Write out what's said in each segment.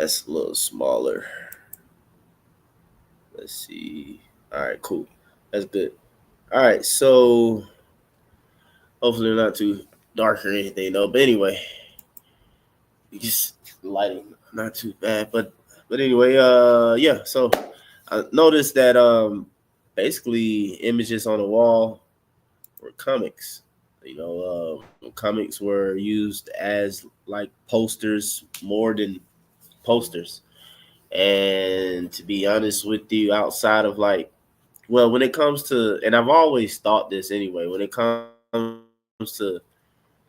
That's a little smaller. Let's see. All right, cool. That's good. All right, so hopefully not too dark or anything though. But anyway, just lighting not too bad. But anyway, yeah. So I noticed that basically images on the wall were comics. Comics were used as like posters more than posters. And to be honest with you, outside of like, well, when it comes to, and I've always thought this anyway, when it comes to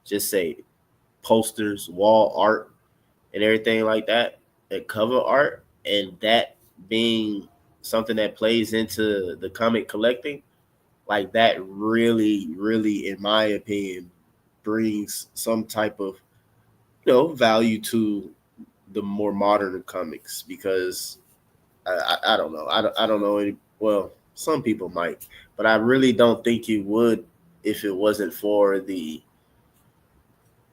just say posters, wall art, and everything like that, and cover art, and that being something that plays into the comic collecting, like that really, in my opinion, brings some type of value to the more modern comics because I don't know. I don't know any. Well, some people might, but I really don't think you would if it wasn't for the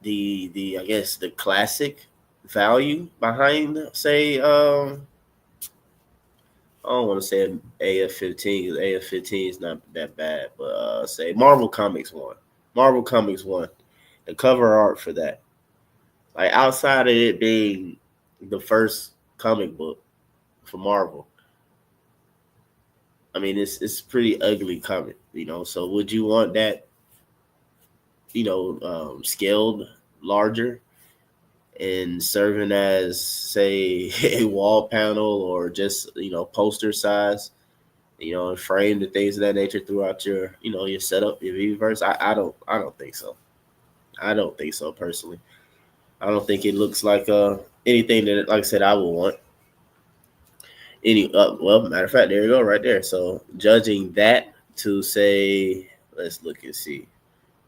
I guess the classic value behind, say, I don't want to say AF-15 because AF-15 is not that bad, but say Marvel Comics one. Marvel Comics one. The cover art for that, like outside of it being the first comic book for Marvel, I mean, it's pretty ugly comic, So would you want that, scaled larger and serving as, say, a wall panel or just poster size, and frame the things of that nature throughout your your setup, your Viviverse? I don't think so. I don't think so personally. I don't think it looks like anything that, like I said, I would want. Well, matter of fact, there you go, right there. So judging that to say, let's look and see.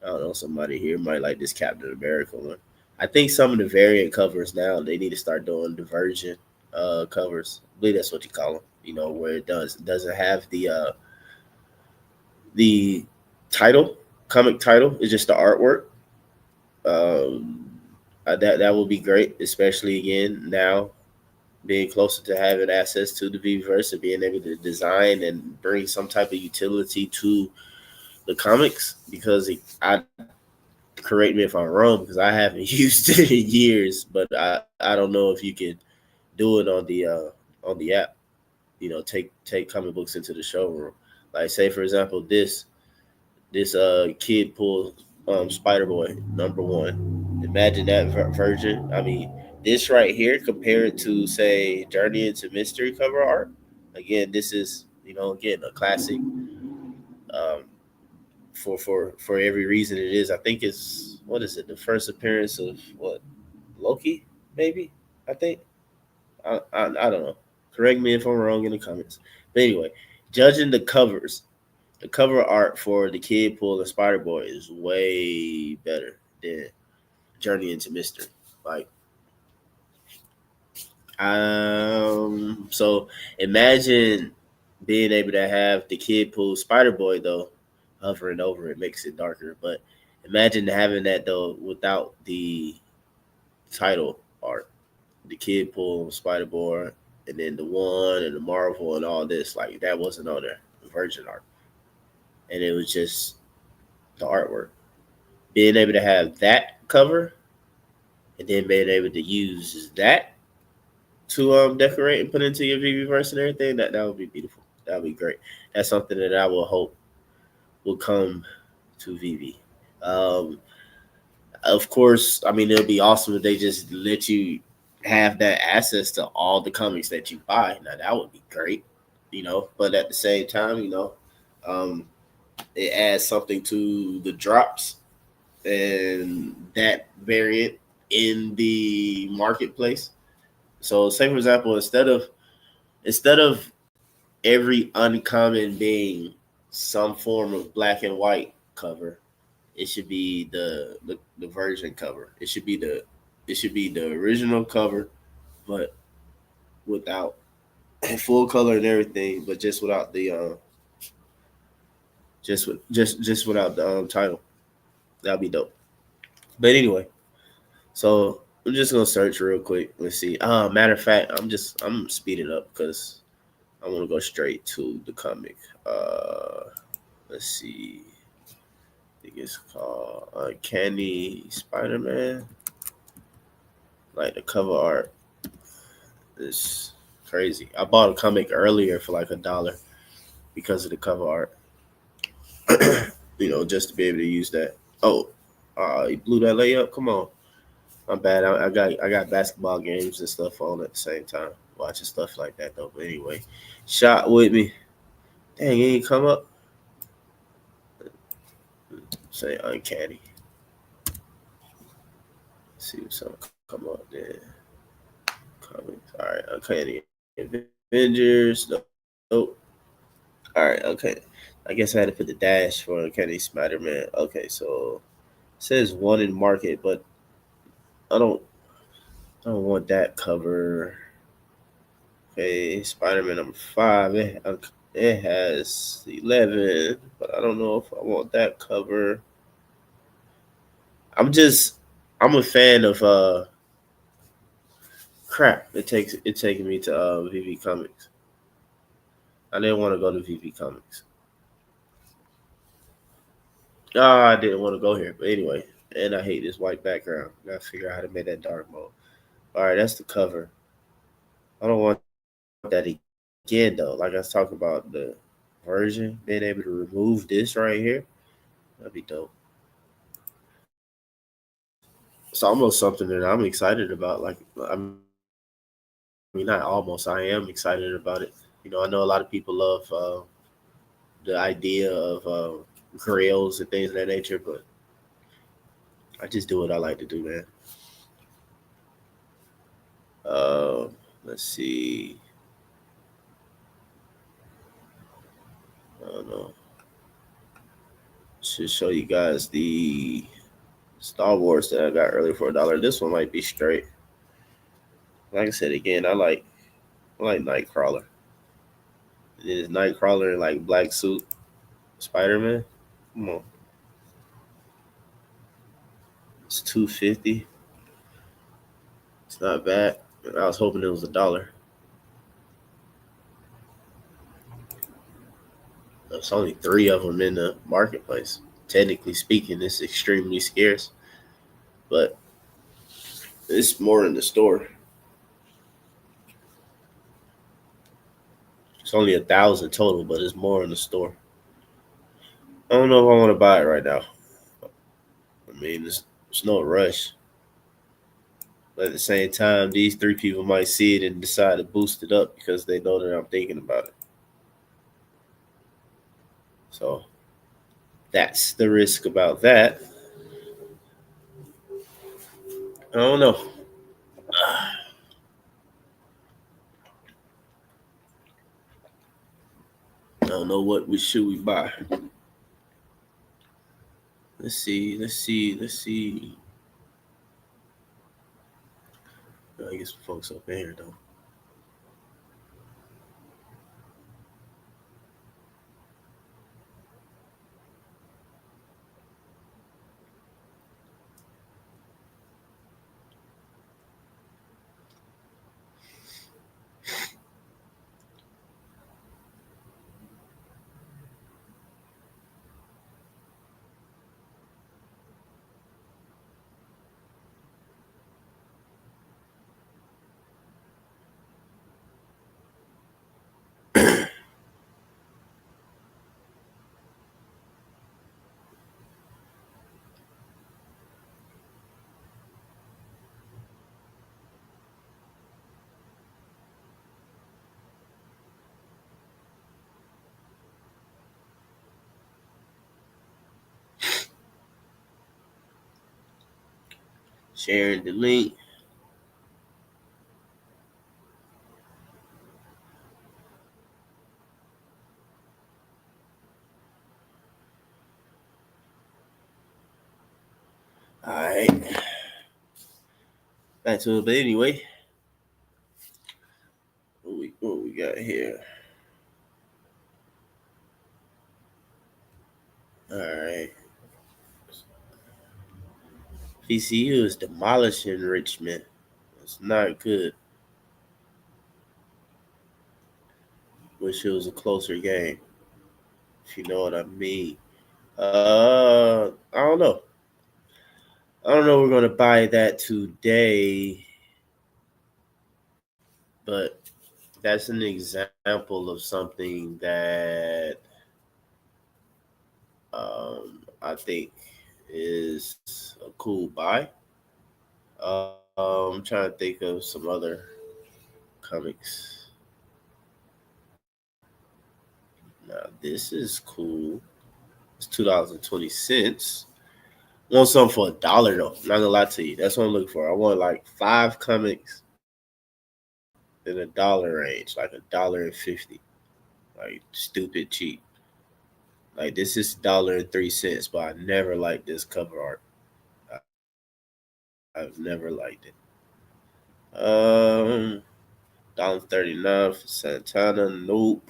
I don't know, somebody here might like this Captain America one. I think some of the variant covers now they need to start doing divergent covers. I believe that's what you call them. Where it doesn't have the title, comic title. It's just the artwork. Um, that would be great, especially again now being closer to having access to the Vverse and being able to design and bring some type of utility to the comics. Because I correct me if I'm wrong because I haven't used it in years, but I don't know if you can do it on the app. Take comic books into the showroom. Like say for example, this kid pull Spider Boy #1. Imagine that version. I mean, this right here compared to say Journey into Mystery cover art. Again, this is again a classic. For every reason it is. I think it's what is it? The first appearance of what Loki, maybe. I think I don't know. Correct me if I'm wrong in the comments. But anyway, judging the covers, the cover art for the Kid Pool and Spider Boy is way better than Journey into Mystery. Like, so imagine being able to have the Kid Pool Spider Boy though hovering over it makes it darker. But imagine having that though without the title art, the Kid Pool Spider Boy, and then the one and the Marvel and all this. Like that wasn't on there, the Virgin art, and it was just the artwork. Being able to have that cover and then being able to use that to decorate and put into your VV-verse and everything, that would be beautiful. That would be great. That's something that I will hope will come to VV. Um, of course, I mean it'll be awesome if they just let you have that access to all the comics that you buy. Now that would be great, But at the same time, um, it adds something to the drops and that variant in the marketplace. So, say for example, instead of every uncommon being some form of black and white cover, it should be the version cover. It should be the original cover, but without full color and everything, but just without the just without the title. That'd be dope. But anyway, so I'm just gonna search real quick. Let's see. Matter of fact, I'm speeding up because I want to go straight to the comic. Let's see. I think it's called Uncanny Spider-Man. Like the cover art is crazy. I bought a comic earlier for like $1 because of the cover art. Just to be able to use that. Oh, you blew that layup. Come on, I'm bad. I got basketball games and stuff on at the same time, watching stuff like that though. But anyway, shot with me. Dang, he ain't come up. Say uncanny. Let's see what's gonna come up there. Comics. All right, uncanny Avengers. Nope. All right, okay. I guess I had to put the dash for uncanny Spider-Man. Okay, so it says one in market, but I don't I don't want that cover. Okay, Spider-Man number 5. It has 11, but I don't know if I want that cover. I'm just I'm a fan of crap. It taking me to VV Comics. I didn't want to go to VV Comics. I didn't want to go here, but anyway. And I hate this white background. Gotta figure out how to make that dark mode. All right, that's the cover. I don't want that again though. Like I was talking about the version, being able to remove this right here, that'd be dope. It's almost something that I'm excited about. Like I mean, not almost. I am excited about it. I know a lot of people love the idea of grills and things of that nature, but I just do what I like to do, man. Uh, let's see. I don't know. Should show you guys the Star Wars that I got earlier for $1. This one might be straight. Like I said again, I like Nightcrawler. It is Nightcrawler in like black suit, Spider Man. Come on, it's 250. It's not bad. I was hoping it was $1. There's only three of them in the marketplace. Technically speaking, it's extremely scarce, but it's more in the store. It's only 1,000 total, but it's more in the store. I don't know if I want to buy it right now. I mean, there's no rush. But at the same time, these three people might see it and decide to boost it up because they know that I'm thinking about it. So that's the risk about that. I don't know. I don't know what we should we buy. Let's see. Let's see. Let's see. I guess folks up in here though. Sharing the link. All right. Back to it. But anyway, what we got here? All right. VCU is demolishing Richmond. It's not good. Wish it was a closer game, if you know what I mean. I don't know. I don't know. We're gonna buy that today, but that's an example of something that I think is a cool buy. I'm trying to think of some other comics. Now this is cool. It's $2.20. Want something for $1 though. Not gonna lie to you. That's what I'm looking for. I want like 5 comics in $1 range, like $1.50. Like stupid cheap. Like this is $1.03, but I never liked this cover art. I've never liked it. $1.39 for Santana. Nope.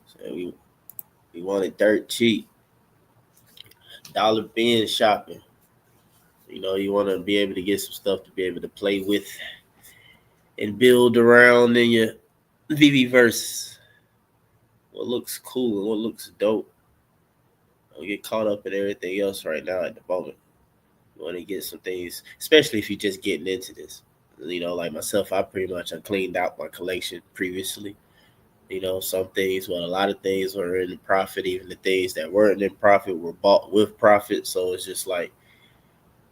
So we want it dirt cheap. Dollar bin shopping. You want to be able to get some stuff to be able to play with and build around in your VV verse. What looks cool and what looks dope. Don't get caught up in everything else right now at the moment. You want to get some things, especially if you're just getting into this. Like myself, I pretty much cleaned out my collection previously. Some things, well, a lot of things were in profit. Even the things that weren't in profit were bought with profit. So it's just like,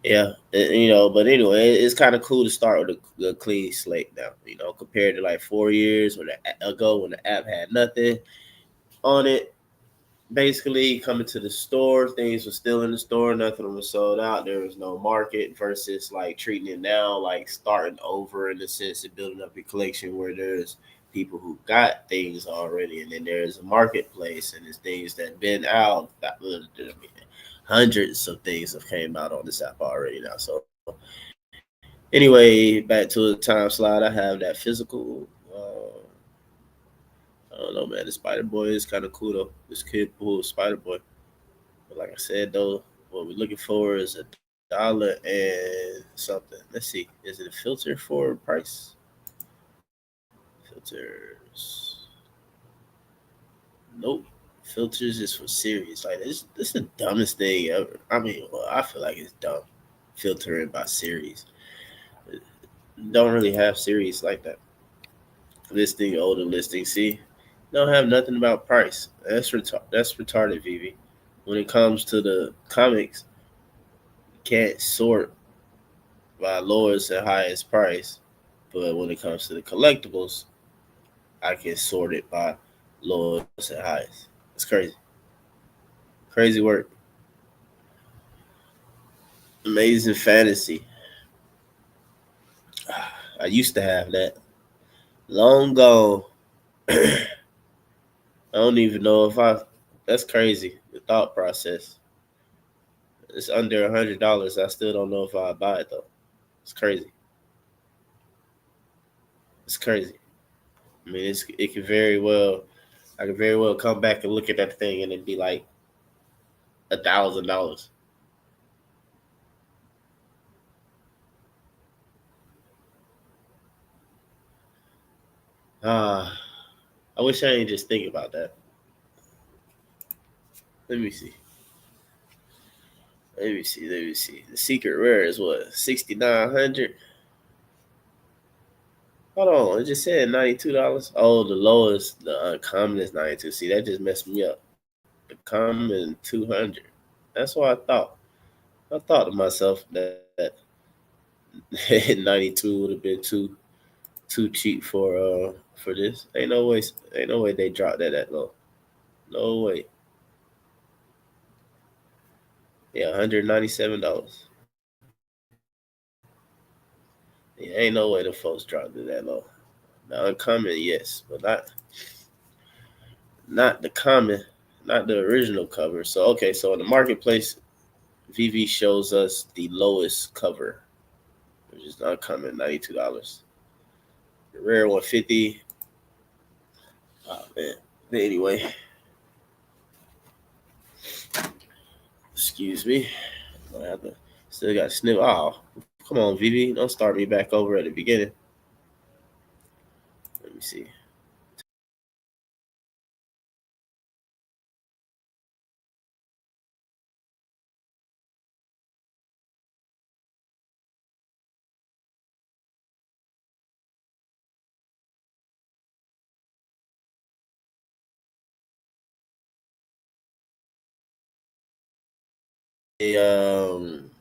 yeah, but anyway, it's kind of cool to start with a clean slate now, compared to like 4 years ago when the app had nothing on it. Basically, coming to the store, things were still in the store, nothing was sold out. There was no market versus like treating it now, like starting over in the sense of building up your collection where there's people who got things already, and then there's a marketplace, and there's things that been out. Hundreds of things have came out on this app already now. So anyway, back to the time slide. I have that physical. I don't know, man. The Spider Boy is kind of cool though. This kid pulled Spider Boy. But like I said though, what we're looking for is $1 and something. Let's see. Is it a filter for price? Filters. Nope. Filters is for series. Like this is the dumbest thing ever. I mean, well, I feel like it's dumb. Filtering by series. Don't really have series like that. Listing, older listing. See, don't have nothing about price. That's retarded, Vivi. When it comes to the comics, can't sort by lowest and highest price. But when it comes to the collectibles, I can sort it by lowest and highest. It's crazy. Crazy work. Amazing fantasy. I used to have that. Long gone. I don't even know if I. That's crazy. The thought process. It's under $100. I still don't know if I buy it though. It's crazy. It's crazy. I mean, it could very well. I could very well come back and look at that thing and it'd be like $1,000. Ah, I wish I didn't just think about that. Let me see. Let me see. Let me see. The secret rare is what 6,900. Hold on, it just said $92. Oh, the lowest, the uncommon is 92. See, that just messed me up. The common 200. That's what I thought. I thought to myself that 92 would have been too cheap for this. Ain't no way they dropped that low. No way. Yeah, $197. Yeah, ain't no way the folks dropped it that low. The uncommon, yes, but not the common, not the original cover. So okay, so in the marketplace, VV shows us the lowest cover, which is uncommon, $92. The rare 150. Oh man. But anyway, Excuse me. I have to, still got snip. Oh, come on, Vivi. Don't start me back over at the beginning. Let me see. Um,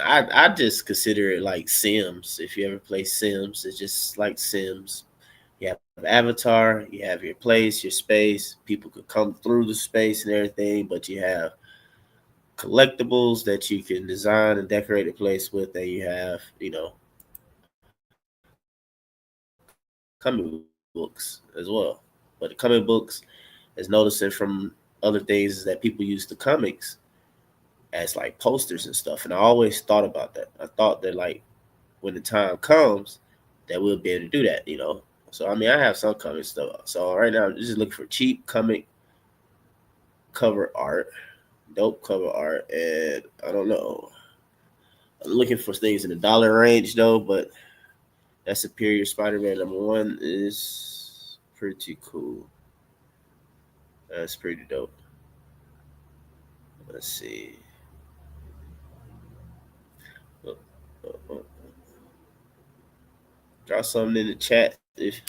I just consider it like Sims. If you ever play Sims, it's just like Sims. You have avatar, you have your place, your space. People could come through the space and everything, but you have collectibles that you can design and decorate a place with, and you have, comic books as well. But the comic books, as noticing from other things, is that people use the comics as like posters and stuff. And I always thought about that. I thought that like when the time comes, that we'll be able to do that. So I mean, I have some comic stuff. So right now, I'm just looking for cheap comic cover art, dope cover art, and I don't know. I'm looking for things in the dollar range though, but that Superior Spider-Man #1 is pretty cool. That's pretty dope. Let's see. Uh, uh, uh, Drop something in the chat if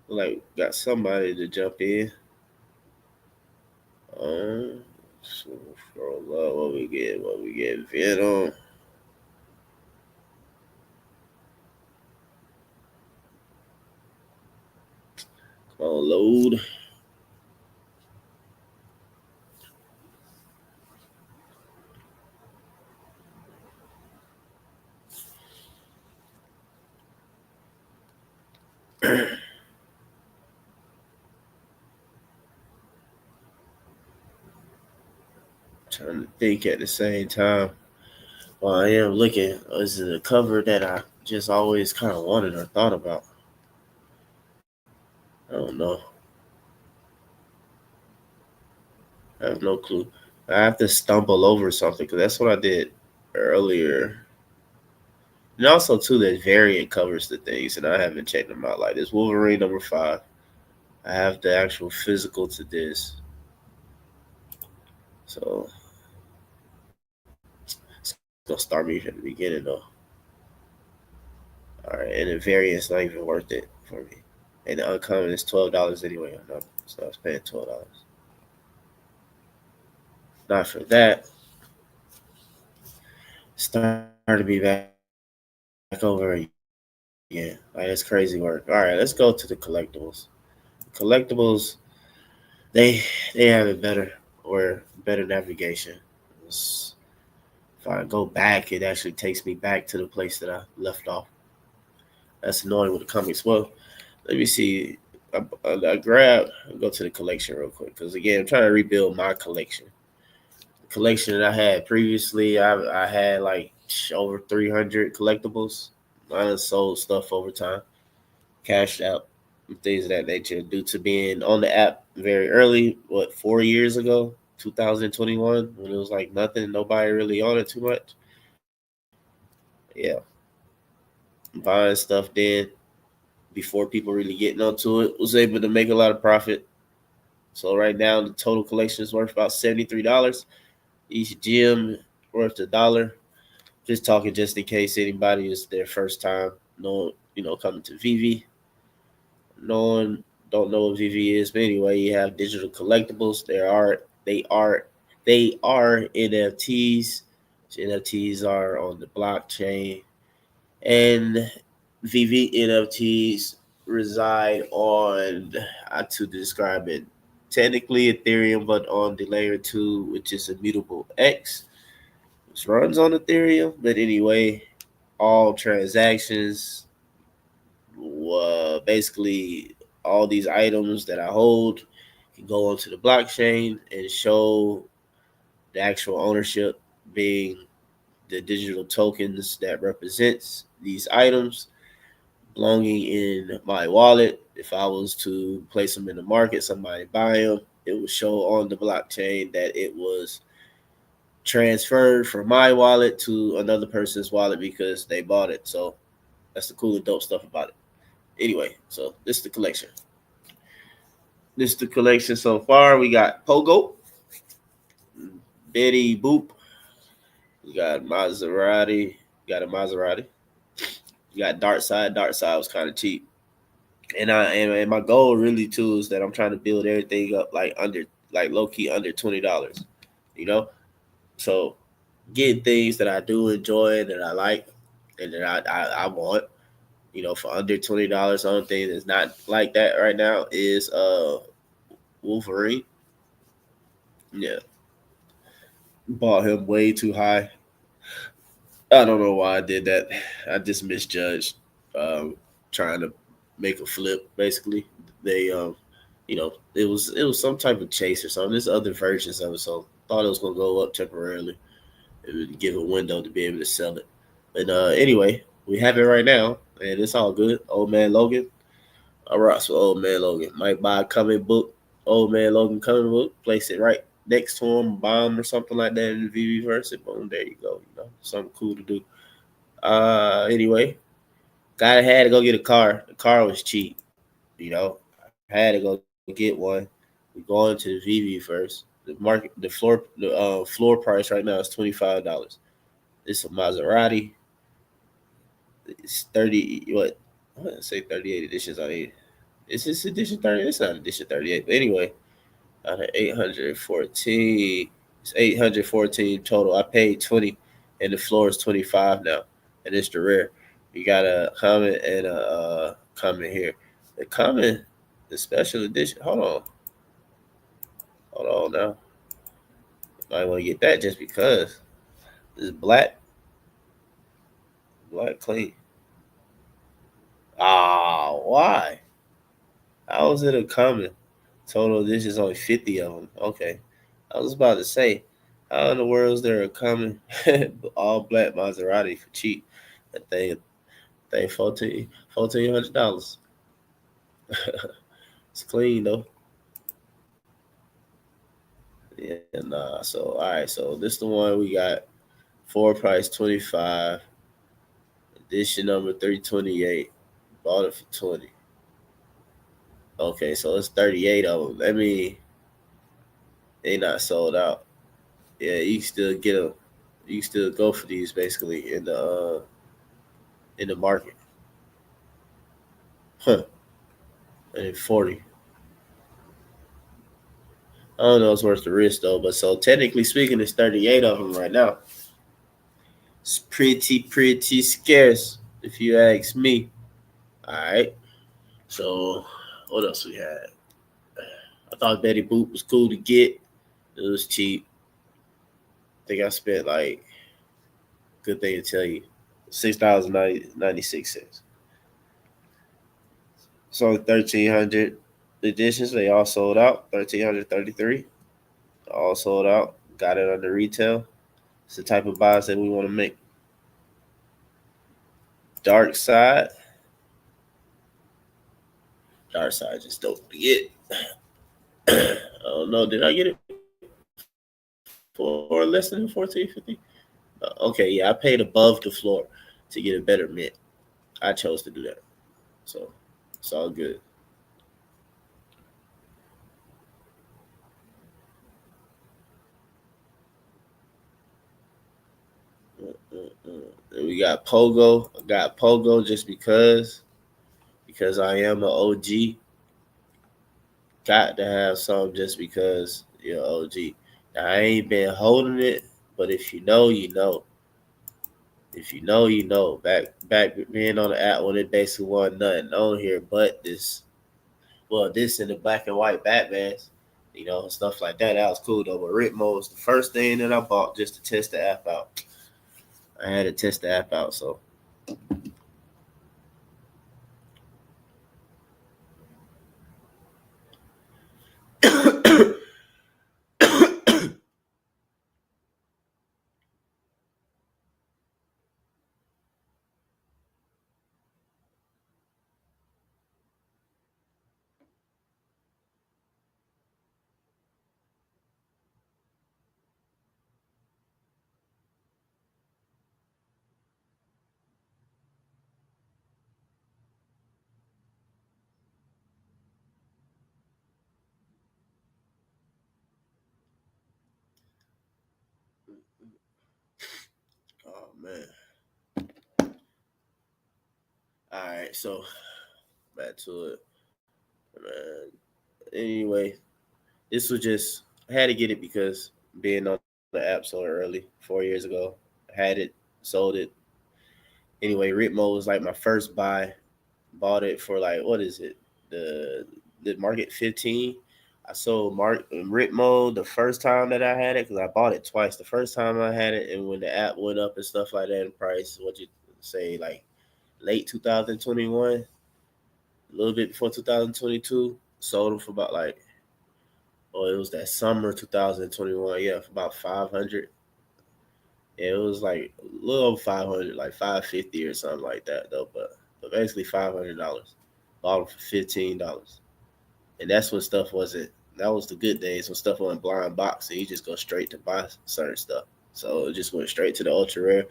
like got somebody to jump in. So scroll up. What we get? What we get? Venom. Come on, load. Trying to think at the same time. While I am looking, is it a cover that I just always kind of wanted or thought about? I don't know. I have no clue. I have to stumble over something because that's what I did earlier. And also, too, that variant covers the things, and I haven't checked them out. Like this Wolverine #5. I have the actual physical to this. So it's gonna start me from the beginning though. All right, and the variant's not even worth it for me. And the uncommon is $12 anyway. So I was paying $12. Not for that. Started to be back over again. Like that's crazy work. All right, let's go to the collectibles. Collectibles, they they have it better or better navigation. It's, if I go back, it actually takes me back to the place that I left off. That's annoying with the comics. Well, let me see. I go to the collection real quick because again, I'm trying to rebuild my collection. The collection that I had previously, I had like over 300 collectibles. I done sold stuff over time, cashed out, and things of that nature due to being on the app very early. What 4 years ago, 2021, when it was like nothing, nobody really on it too much. Yeah, buying stuff then before people really getting onto it, was able to make a lot of profit. So right now the total collection is worth about $73. Each gem worth $1. Just talking just in case anybody is their first time coming to Veve. No one don't know what Veve is, but anyway, you have digital collectibles. They are NFTs. NFTs are on the blockchain. And Veve NFTs reside on how to describe it. Technically Ethereum, but on the layer 2, which is immutable X, which runs on Ethereum. But anyway, all transactions, basically all these items that I hold, can go onto the blockchain and show the actual ownership being the digital tokens that represents these items belonging in my wallet. If I was to place them in the market, somebody buy them, it will show on the blockchain that it was transferred from my wallet to another person's wallet because they bought it. So that's the cool and dope stuff about it. Anyway, so this is the collection. This is the collection so far. We got Pogo, Betty Boop, we got Maserati, got a Maserati. You got Dark Side. Dark Side was kind of cheap. And my goal really too is that I'm trying to build everything up like low key under $20. You know? So getting things that I do enjoy that I like and that I want, for under $20. The only thing that's not like that right now is Wolverine. Yeah. Bought him way too high. I don't know why I did that. I just misjudged. Trying to make a flip. Basically, they it was some type of chase or something. There's other versions of it, so thought it was gonna go up temporarily. It would give a window to be able to sell it. But anyway, we have it right now, and it's all good. Old Man Logan. I rocks with Old Man Logan. Might buy a comic book. Old Man Logan comic book. Place it right next to him, bomb or something like that in the VV verse. Boom, there you go. Something cool to do. Anyway, guy had to go get a car. The car was cheap. I had to go get one. We going to the VV first. The floor price right now is $25. It's a Maserati. It's 30. What? I want to say 38 editions on it. Is this edition 30? It's not edition 38. But anyway, out of 814, it's 814 total. I paid 20, and the floor is 25 now, and it's the rare. You got a comment and a comment here. The comment, the special edition. Hold on now. I want to get that just because it's black clean. Ah, why? How is it a comment? Total edition is only 50 of them. Okay, I was about to say, how in the world is there a coming all black Maserati for cheap? That thing $1,400. It's clean though. Yeah, nah. So all right, so this the one we got. Floor price 25. Edition number 328. Bought it for 20. Okay, so it's 38 of them. I mean, they not sold out. Yeah, you can still get them. You can still go for these basically in the market. Huh. And 40. I don't know if it's worth the risk though, but so technically speaking, it's 38 of them right now. It's pretty scarce if you ask me. All right. So what else we had? I thought Betty Boop was cool to get. It was cheap. I think I spent like good thing to tell you, $6.96. So 1,300 editions. They all sold out. 1,333. All sold out. Got it under retail. It's the type of buys that we want to make. Dark Side. Dark Side just dope to get. I don't know. Did I get it for less than 1450? Okay, yeah, I paid above the floor to get a better mint. I chose to do that, so it's all good. And we got Pogo. I got Pogo just because I am an OG. Got to have some just because you're OG. Now, I ain't been holding it, but if you know, you know. If you know, you know. Back being on the app when it basically wasn't nothing on here but this. Well, this and the black and white Batmans, stuff like that. That was cool though. But Ritmo was the first thing that I bought just to test the app out. I had to test the app out, so All right, so back to it, man. Anyway, this was just I had to get it because being on the app so early 4 years ago, I had it, sold it. Anyway, Ritmo was like my first buy. Bought it for like what is it? The market 15. I sold Ritmo the first time that I had it because I bought it twice. The first time I had it, and when the app went up and stuff like that in price, what you say like late 2021, a little bit before 2022, sold them for about like it was that summer 2021, yeah, for about 500. Yeah, it was like a little over 500, like 550 or something like that though. But basically $500. Bought them for $15, and that's when stuff wasn't. That was the good days when stuff wasn't blind box, and you just go straight to buy certain stuff. So it just went straight to the ultra rare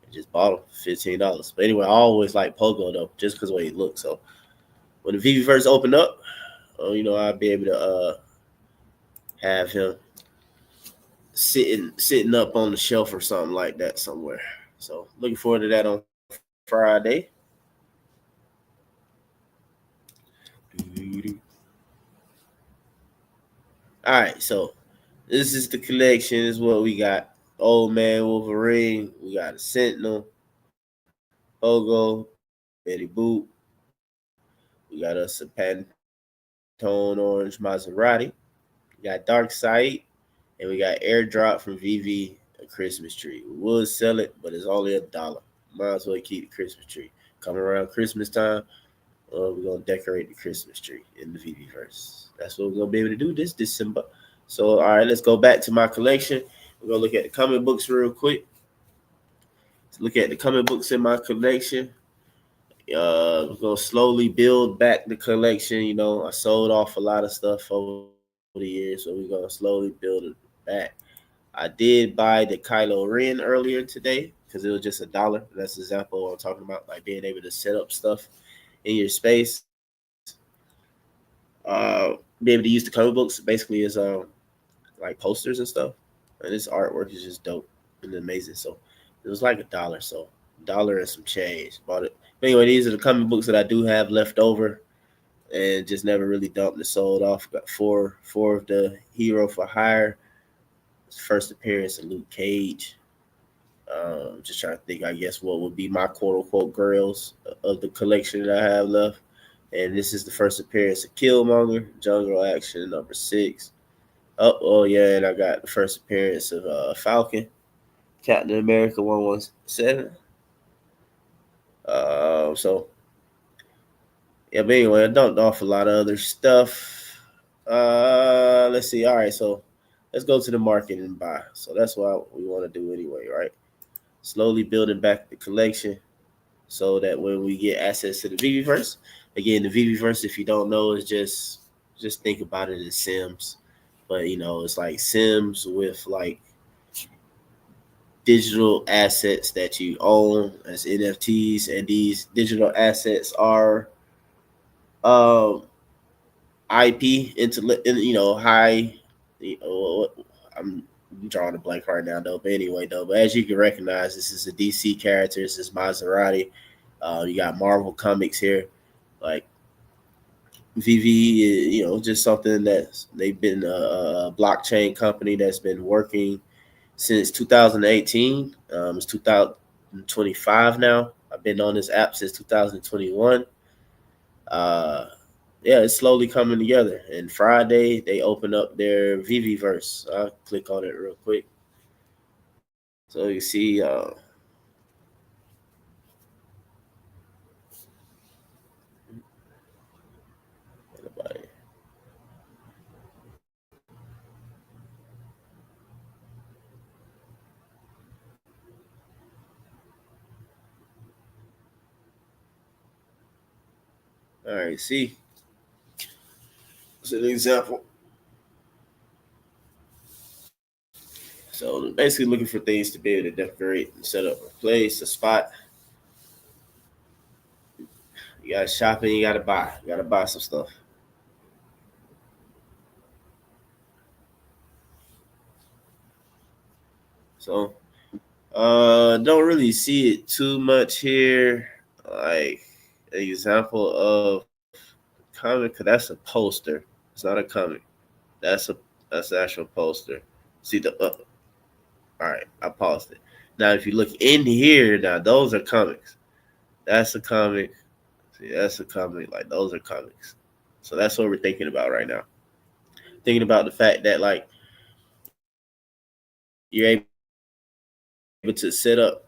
and just bought them for $15. But anyway, I always like Pogo though, just because the way he looks. So when the VV first opened up, I'd be able to have him sitting up on the shelf or something like that somewhere. So looking forward to that on Friday. All right, so this is the collection. This is what we got. Old Man Wolverine. We got a Sentinel, Pogo, Betty Boop. We got us a Pantone Orange Maserati. We got Dark Side, and we got Airdrop from VV, a Christmas tree. We would sell it, but it's only $1. Might as well keep the Christmas tree. Coming around Christmas time, we're gonna decorate the Christmas tree in the VV verse. That's what we're gonna be able to do this December. So, all right, let's go back to my collection. We're gonna look at the comic books real quick. Let's look at the comic books in my collection. We're gonna slowly build back the collection. I sold off a lot of stuff over the years, so we're gonna slowly build it back. I did buy the Kylo Ren earlier today because it was just $1. That's an example of what I'm talking about, like being able to set up stuff in your space. Be able to use the comic books basically as like posters and stuff. And this artwork is just dope and amazing. So it was like $1, so $1 and some change. Bought it. But anyway, these are the comic books that I do have left over and just never really dumped and sold off. Got four of the Hero for Hire. His first appearance of Luke Cage. Just trying to think, I guess, what would be my quote unquote grails of the collection that I have left. And this is the first appearance of Killmonger, Jungle Action #6. Oh yeah, and I got the first appearance of Falcon, Captain America 117. So yeah, but anyway, I dumped off a lot of other stuff. Let's see. All right, so let's go to the market and buy. So that's what we want to do anyway, right? Slowly building back the collection so that when we get access to the VVverse, again, the VVverse, if you don't know, is just think about it as Sims, but it's like Sims with like digital assets that you own as NFTs, and these digital assets are um, IP high. I'm drawing a blank right now though. But anyway, but as you can recognize, this is a DC character. This is Maserati. You got Marvel comics here, like VV. Just something that they've been a blockchain company that's been working since 2018. It's 2025 now. I've been on this app since 2021. Uh, yeah, it's slowly coming together. And Friday they open up their VVverse. I'll click on it real quick. So you see, all right, see, it's an example. So basically, looking for things to be able to decorate and set up a place, a spot. You got shopping, you got to buy. You got to buy some stuff. So don't really see it too much here. Like example of comic. That's a poster. It's not a comic. That's a that's an actual poster. See the all right. I paused it. Now, if you look in here, now those are comics. That's a comic. See, that's a comic. Like those are comics. So that's what we're thinking about right now. Thinking about the fact that like you're able to set up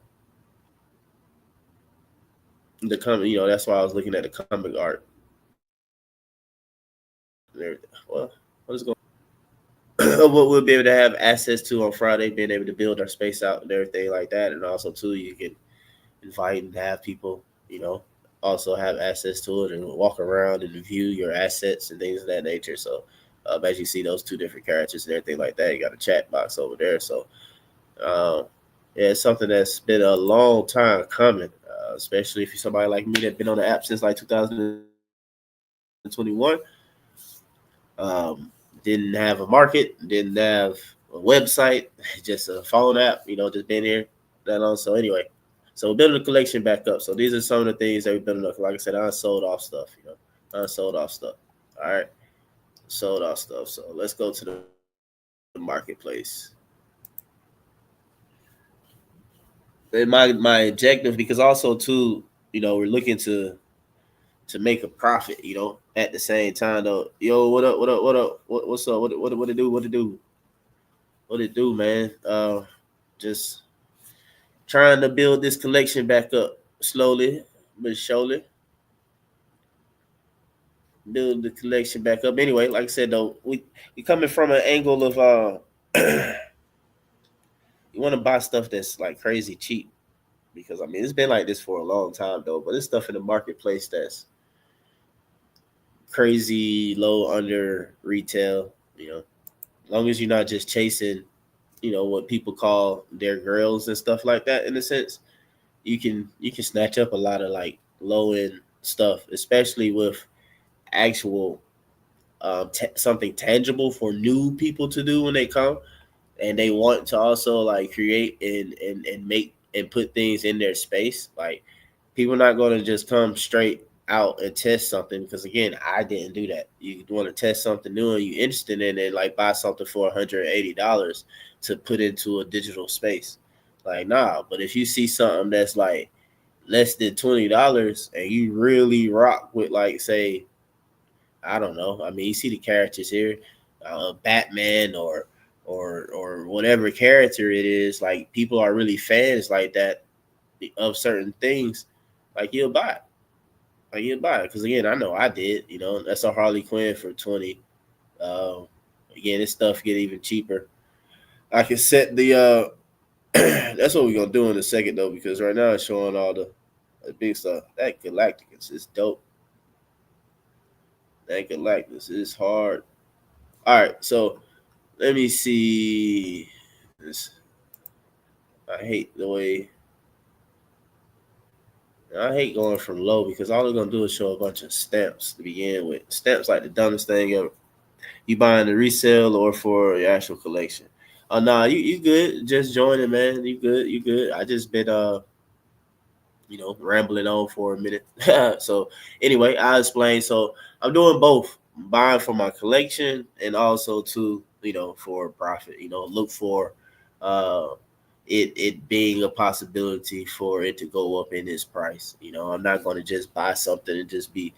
the comic. That's why I was looking at the comic art and everything. Well, what is going? What we'll be able to have access to on Friday, being able to build our space out and everything like that, and also too, you can invite and have people, also have access to it and walk around and view your assets and things of that nature. So, as you see those two different characters and everything like that, you got a chat box over there. So, um, yeah, it's something that's been a long time coming, especially if you're somebody like me that's been on the app since like 2021. Didn't have a market, didn't have a website, just a phone app, just been here that long. So anyway, so we're building the collection back up. So these are some of the things that we're building up. Like I said, I sold off stuff, I sold off stuff. All right. Sold off stuff. So let's go to the marketplace. And my objective, because also too, we're looking to make a profit, at the same time though. Yo, what up, what up, what up? What's up? What it do? What it do? What it do, man? Just trying to build this collection back up slowly but surely. Build the collection back up. Anyway, like I said though, we coming from an angle of you want to buy stuff that's like crazy cheap, because I mean it's been like this for a long time though, but it's stuff in the marketplace that's crazy low under retail, as long as you're not just chasing, what people call their girls and stuff like that. In a sense, you can snatch up a lot of like low end stuff, especially with actual something tangible for new people to do when they come, and they want to also like create and make and put things in their space. Like people not going to just come straight out and test something, because again, I didn't do that. You want to test something new and you interested in it, like buy something for $180 to put into a digital space. Like nah, but if you see something that's like less than $20 and you really rock with, like, say, I don't know. I mean, you see the characters here, Batman or whatever character it is. Like people are really fans like that of certain things. Like you'll buy it. Like you'll buy it, because again, I know I did. That's a Harley Quinn for 20. Um, Again, this stuff get even cheaper. I can set the. That's what we're gonna do in a second though, because right now it's showing all the big stuff. That Galacticus is dope. That Galactus is hard. All right, so let me see. This, I hate the way I hate going from low, because all they're gonna do is show a bunch of stamps to begin with. Stamps like the dumbest thing ever. You buying the resale or for your actual collection? Oh nah, you good. Just join it, man. You good. You good. I just been rambling on for a minute. So anyway, I'll explain. So I'm doing both, buying for my collection and also to, for profit. Look for uh it being a possibility for it to go up in its price. I'm not going to just buy something and just be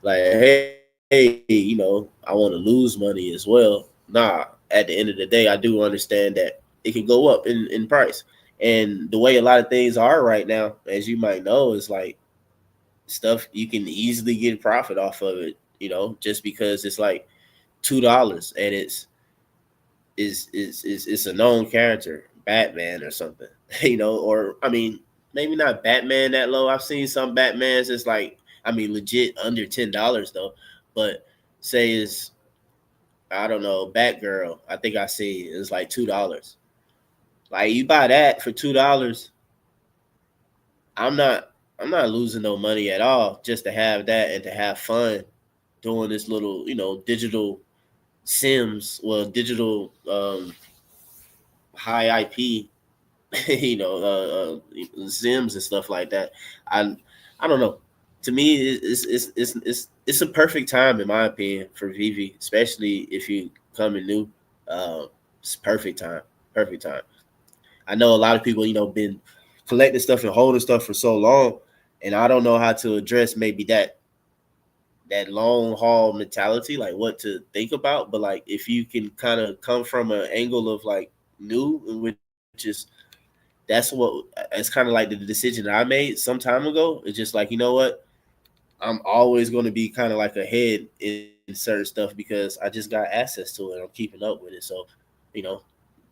like, hey, I want to lose money as well. Nah, at the end of the day, I do understand that it can go up in price. And the way a lot of things are right now, as you might know, is like stuff you can easily get profit off of it, just because it's like $2 and it's a known character, Batman or something, or I mean, maybe not Batman that low. I've seen some Batmans it's like, I mean, legit under $10 though. But say it's, I don't know, Batgirl. I think I see it's like $2. Like you buy that for $2, I'm not I'm not losing no money at all just to have that and to have fun doing this little, digital Sims, well, digital high IP, Sims and stuff like that. I I don't know. to me, it's a perfect time in my opinion for Veve, especially if you coming new. It's perfect time, perfect time. I know a lot of people, been collecting stuff and holding stuff for so long, and I don't know how to address maybe that long haul mentality, like what to think about. But like, if you can kind of come from an angle of like new, which is it's kind of like the decision that I made some time ago. It's just like, I'm always going to be kind of like ahead in certain stuff because I just got access to it and I'm keeping up with it. So, you know,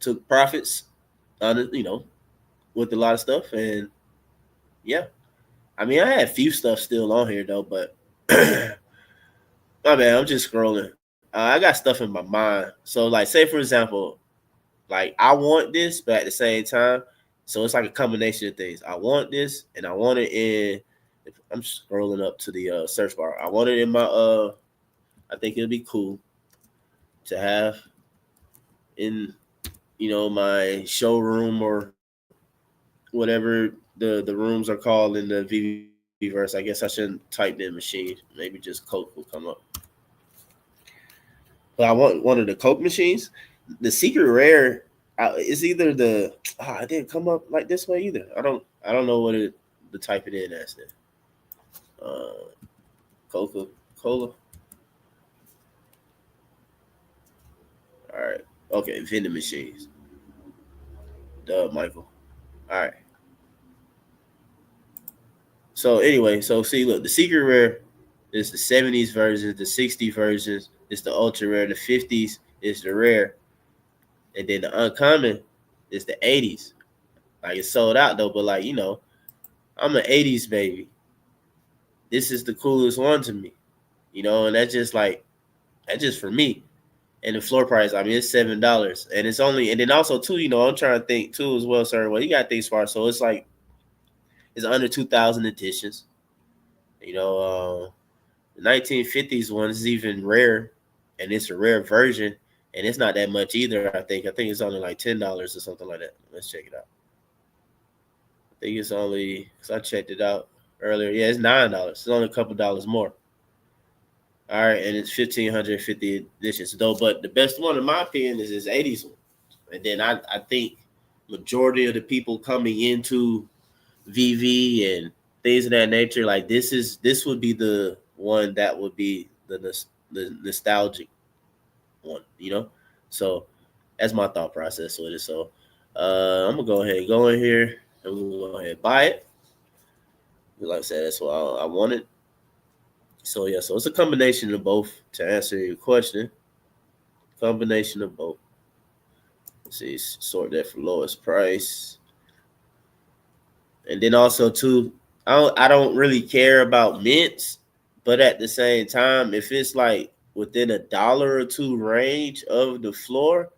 took profits on it, with a lot of stuff. And yeah, I mean, I had a few stuff still on here though, but my man, I'm just scrolling. I got stuff in my mind. So, like, say for example, like I want this, but at the same time, so it's like a combination of things. I want this, and I want it in. If I'm scrolling up to the search bar. I want it in my. I think it'll be cool to have in my showroom or whatever the rooms are called in the VV verse. I guess I shouldn't type in machine. Maybe just Coke will come up. But I want one of the Coke machines. The secret rare is either the it didn't come up like this way either. I don't know what it to type it in as. Coca Cola. All right. Okay, vending machines. Duh, Michael. All right. So anyway, so see, look, the secret rare is the 70s version, the 60 versions is the ultra rare, the 50s is the rare, and then the uncommon is the 80s. Like it's sold out though, but like I'm an 80s baby. This is the coolest one to me, and that's just for me. And the floor price, I mean, it's $7, and it's only, and then also too, I'm trying to think too as well, sir. Well, you got things far, so it's like it's under 2,000 editions. The 1950s one is even rare, and it's a rare version, and it's not that much either. I think it's only like $10 or something like that. Let's check it out. I think it's only because I checked it out earlier. Yeah, it's $9. It's only a couple dollars more. All right, and it's 1,550 editions though. But the best one, in my opinion, is this 80s one. And then I think majority of the people coming into VV and things of that nature, like this would be the one that would be the nostalgic one. So that's my thought process with it. So I'm gonna go ahead and go in here and we're gonna go ahead and buy it. Like I said, that's what I wanted. So yeah, so it's a combination of both to answer your question. Combination of both. Let's see, sort that for lowest price. And then also too, I don't really care about mints, but at the same time, if it's like within $1 or two range of the floor,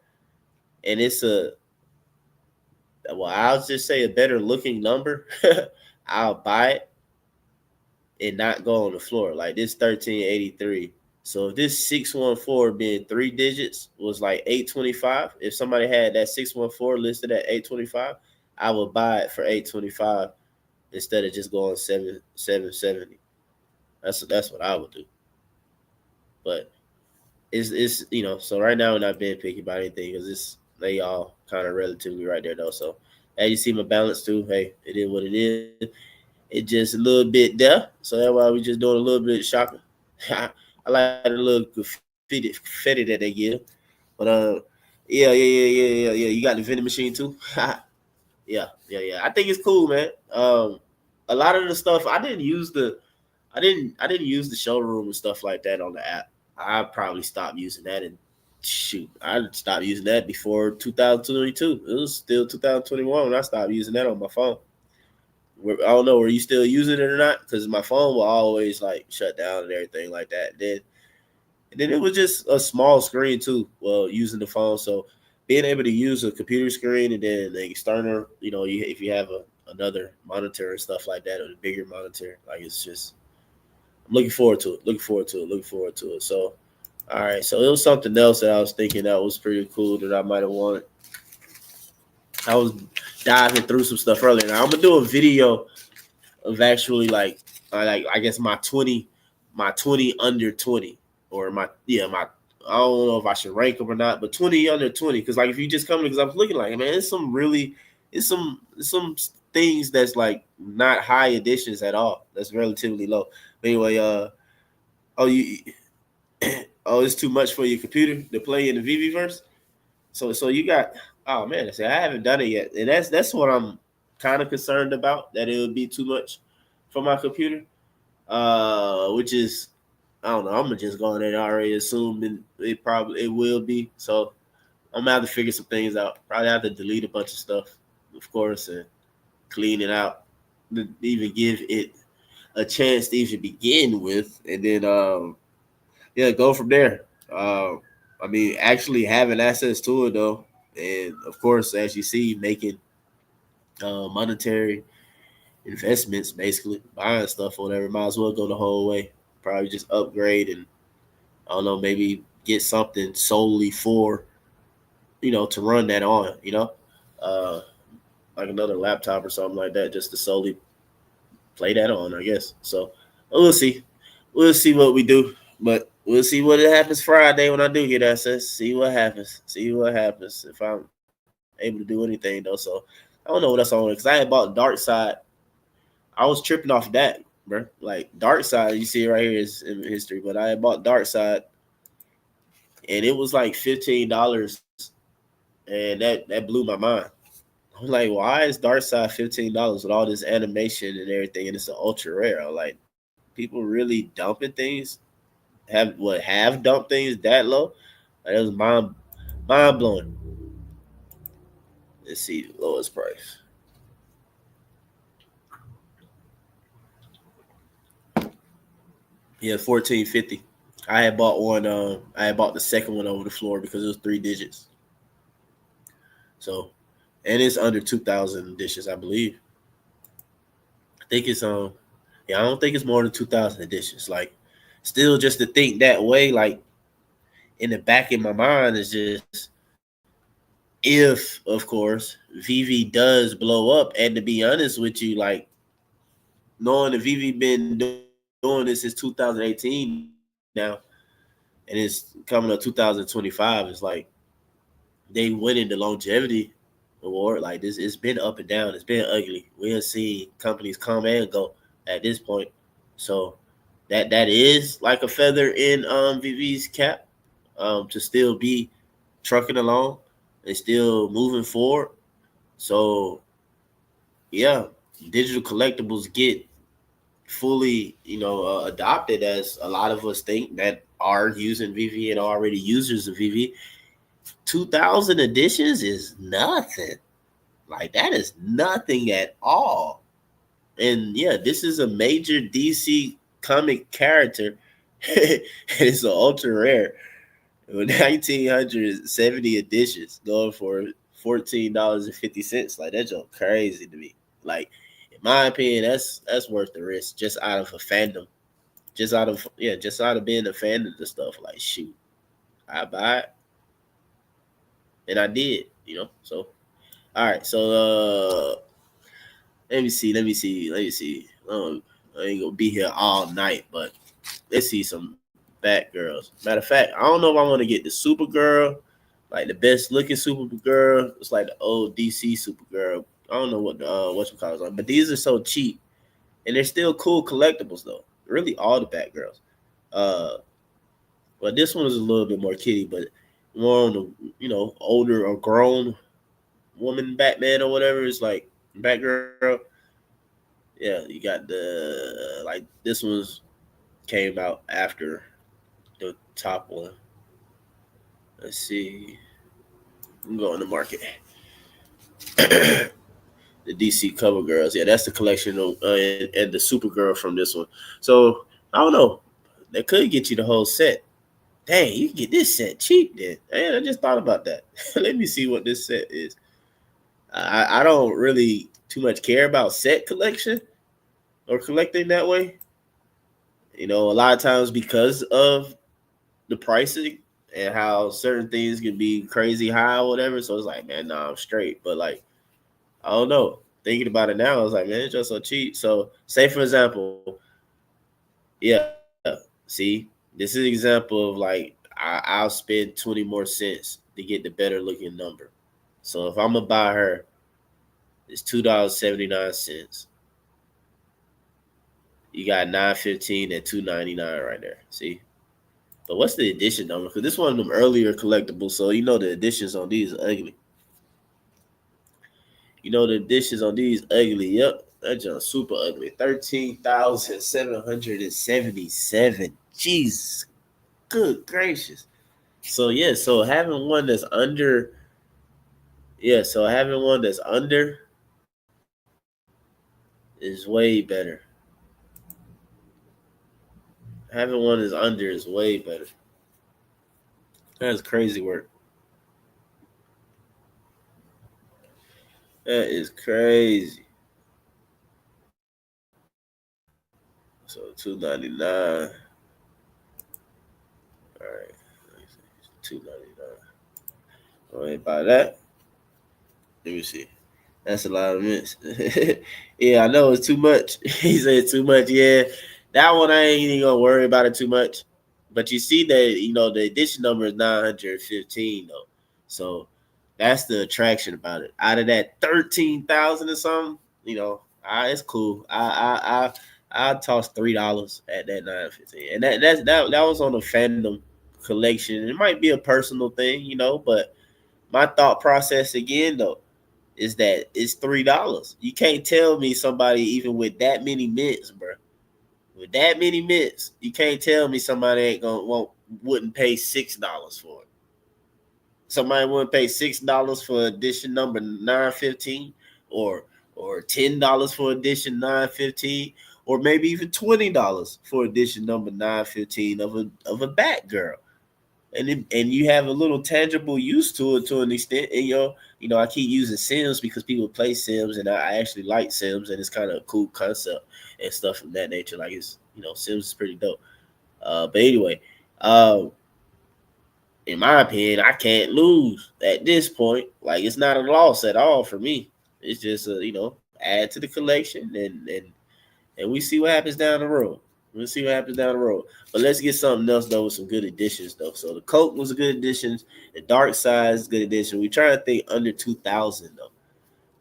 and it's I'll just say a better looking number, I'll buy it and not go on the floor. Like this 1383. So if this 614 being 3 digits was like 825, if somebody had that 614 listed at 825, I would buy it for 825 instead of just going 770. That's what I would do. But it's so right now we're not being picky about anything because they all kind of relatively right there though. So as you see my balance too, hey, it is what it is. It just a little bit there. So that's why we just doing a little bit of shopping. I like the little confetti that they give. But yeah. You got the vending machine too. Yeah. I think it's cool, man. A lot of the stuff I didn't use the showroom and stuff like that on the app. I probably stopped using that and shoot, I stopped using that before 2022. It was still 2021 when I stopped using that on my phone. I don't know, were you still using it or not? Because my phone will always like shut down and everything like that. And then it was just a small screen too. Well, using the phone, so being able to use a computer screen and then the external, if you have another monitor and stuff like that, or a bigger monitor, like it's just. I'm looking forward to it. So, all right. So it was something else that I was thinking that was pretty cool that I might have wanted. I was diving through some stuff earlier. Now I'm gonna do a video of actually like like I guess my 20 under 20, or my I don't know if I should rank them or not, but 20 under 20. Because like if you just come in, because I was looking like, man, it's some things that's like not high editions at all. That's relatively low. But anyway, oh you oh, it's too much for your computer to play in the VV verse. So you got, oh man, see, I haven't done it yet, and that's what I'm kind of concerned about, that it would be too much for my computer. Which is, I don't know. I'm gonna just go in there and already assume it will be. So I'm gonna have to figure some things out. Probably have to delete a bunch of stuff, of course, and clean it out to even give it a chance to even begin with, and then yeah, go from there. I mean, actually having access to it though, and of course, as you see, making monetary investments, basically buying stuff or whatever, might as well go the whole way. Probably just upgrade and I don't know, maybe get something solely for to run that on, uh, like another laptop or something like that, just to solely play that on, I guess. So we'll see. We'll see what we do, but we'll see what happens Friday when I do get access. See what happens. See what happens if I'm able to do anything though. So I don't know what else I want because I had bought Dark Side. I was tripping off that, bro. Like Dark Side, you see it right here is in history, but I had bought Dark Side and it was like $15, and that blew my mind. I'm like, why is Dark Side $15 with all this animation and everything, and it's an ultra rare? I'm like, people really dumping things, have dumped things that low? Like, that was mind blowing. Let's see the lowest price. Yeah, 1450. I had bought one. I had bought the second one over the floor because it was 3 digits. So, and it's under 2,000 dishes, I believe. I think it's yeah, I don't think it's more than 2,000 editions. Like, still just to think that way, like in the back of my mind is just, if of course VV does blow up, and to be honest with you, like knowing that VV been doing this since 2018 now, and it's coming up 2025, it's like they winning the longevity award. Like this, it's been up and down. It's been ugly. We have seen companies come and go at this point. So that is like a feather in VV's cap, to still be trucking along and still moving forward. So yeah, digital collectibles get fully adopted, as a lot of us think that are using VV and already users of VV. 2,000 editions is nothing. Like that is nothing at all. And yeah, this is a major DC comic character. It's an ultra rare with 1,970 editions going for $14.50. Like that's just crazy to me. Like in my opinion, that's worth the risk just out of a fandom, just out of being a fan of the stuff. Like shoot, I buy it, and I did. So all right, so let me see. I ain't gonna be here all night, but let's see some Batgirls. Matter of fact, I don't know if I want to get the Supergirl, like the best looking Supergirl. It's like the old DC Supergirl. I don't know what the what you call it, but these are so cheap, and they're still cool collectibles though. Really, all the Batgirls. Uh, but this one is a little bit more kitty, but more on the older or grown woman Batman or whatever. It's like Batgirl. Yeah, you got the like this one's came out after the top one. Let's see. I'm going to market. The DC Cover Girls. Yeah, that's the collection of, and the Supergirl from this one. So I don't know. That could get you the whole set. Dang, you can get this set cheap then. Man, I just thought about that. Let me see what this set is. I don't really too much care about set collection or collecting that way. A lot of times because of the pricing and how certain things can be crazy high or whatever. So it's like, man, nah, I'm straight. But like, I don't know. Thinking about it now, I was like, man, it's just so cheap. So say for example, Yeah. See, this is an example of like I'll spend 20 more cents to get the better looking number. So if I'm gonna buy her, it's $2.79. You got 9.15 at 2.99 right there. See, but what's the edition number? Because this one of them earlier collectibles, so you know the editions on these are ugly. You know the editions on these ugly. Yep, that just super ugly. 13,777. Jesus, good gracious. So yeah, so having one that's under, yeah, so having one that's under is way better. Having one that's under is way better. That's crazy work. That is crazy. So 299. All right, 299. Go ahead and buy that. Let me see. That's a lot of mints. Yeah, I know it's too much. He said too much. Yeah, that one I ain't even gonna worry about it too much. But you see that the edition number is 915 though, so that's the attraction about it. Out of that 13,000 or something, it's cool. I toss $3 at that 915, and that was on a fandom collection. It might be a personal thing, but my thought process again though is that it's $3. You can't tell me somebody even with that many mints, bro. With that many mints, you can't tell me somebody ain't gonna wouldn't pay $6 for it. Somebody wouldn't pay $6 for edition number 915, or $10 for edition 915, or maybe even $20 for edition number 915 of a Batgirl. And you have a little tangible use to it to an extent. And I keep using Sims because people play Sims, and I actually like Sims, and it's kind of a cool concept and stuff of that nature. Like Sims is pretty dope. But anyway, uh, in my opinion, I can't lose at this point. Like it's not a loss at all for me. It's just add to the collection, and we see what happens down the road. We'll see what happens down the road. But let's get something else though with some good additions though. So the Coke was a good addition. The Dark Side is a good addition. We trying to think under 2,000 though.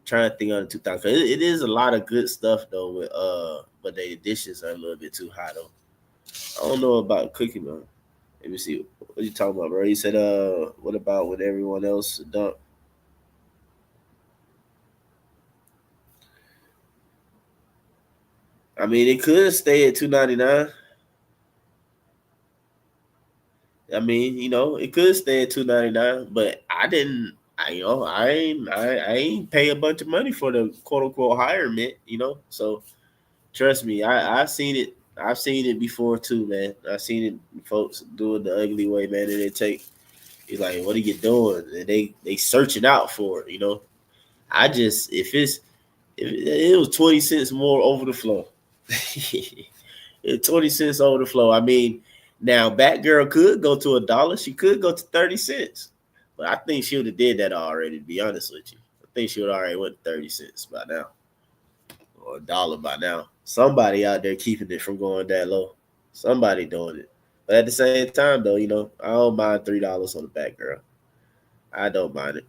Trying to think under 2,000. It is a lot of good stuff though. But the additions are a little bit too high though. I don't know about Cookie Man. Let me see. What you talking about, bro? You said what about when everyone else done? I mean, it could stay at 299. I mean, it could stay at 299, but I didn't. I ain't pay a bunch of money for the quote unquote hirement. So trust me, I've seen it. I've seen it before too, man. I've seen it. Folks do it the ugly way, man. And they take. He's like, "What are you doing?" And they searching out for it. I just if it was 20 cents more over the floor. 20 cents over the flow. I mean, now Batgirl could go to $1. She could go to 30 cents, but I think she would have did that already. To be honest with you, I think she would already went 30 cents by now, or $1 by now. Somebody out there keeping it from going that low. Somebody doing it. But at the same time, though, I don't mind $3 on the Batgirl. I don't mind it.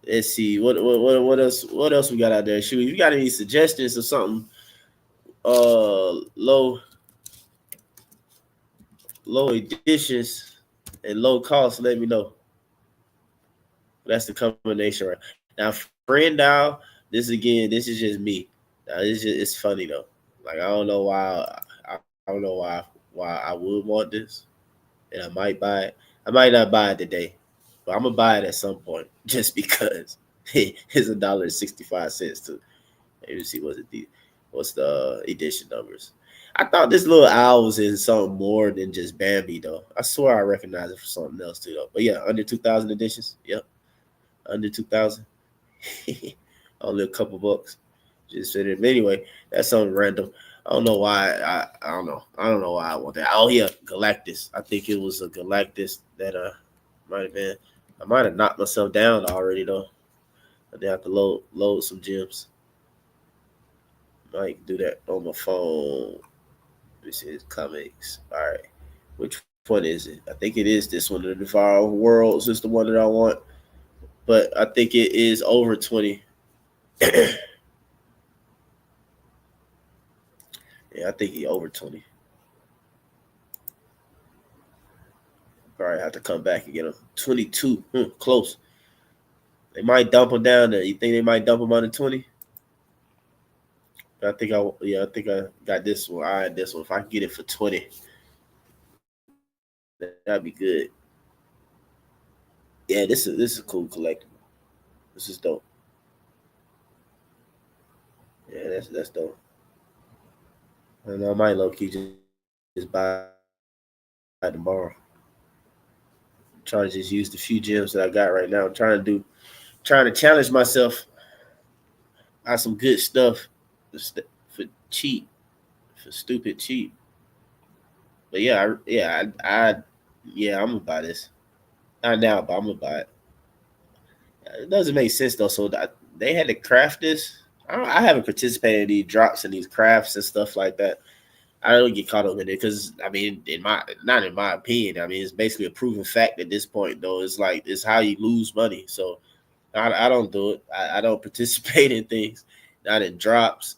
Let's see what else. What else we got out there? Shoot, you got any suggestions or something? Low editions and low cost, let me know. That's the combination right now. Friend dial, this is just me. Now it's funny though. Like I don't know why I don't know why I would want this, and I might buy it. I might not buy it today, but I'm gonna buy it at some point just because it's $1.65 too. Let me see what's the edition numbers. I thought this little owl was in something more than just Bambi though. I swear I recognize it for something else too though. But yeah, under 2,000 editions. Yep, under 2,000. Only a couple bucks. Just said it. But anyway, that's something random. I don't know why. I don't know. I don't know why I want that. Oh yeah, Galactus. I think it was a Galactus that might have been. I might have knocked myself down already though. I did have to load some gems. Might do that on my phone. This is comics. All right. Which one is it? I think it is this one. The Devour Worlds is the one that I want. But I think it is over 20. Yeah, I think he over 20. Probably have to come back and get him. 22. Close. They might dump him down there. You think they might dump him under 20? I think I got this one. I had this one. If I can get it for 20, that'd be good. Yeah, this is a cool collectible. This is dope. Yeah, that's dope. And I might low key just buy it tomorrow. Trying to just use the few gems that I got right now. Trying to challenge myself. Buy some good stuff for cheap, for stupid cheap. But yeah, I'm gonna buy this. Not now, but I'm gonna buy it. It doesn't make sense though. So they had to craft this. I haven't participated in these drops and these crafts and stuff like that. I don't get caught up in it because I mean, in my not in my opinion, I mean it's basically a proven fact at this point. Though it's like it's how you lose money. So I don't do it. I don't participate in things, not in drops.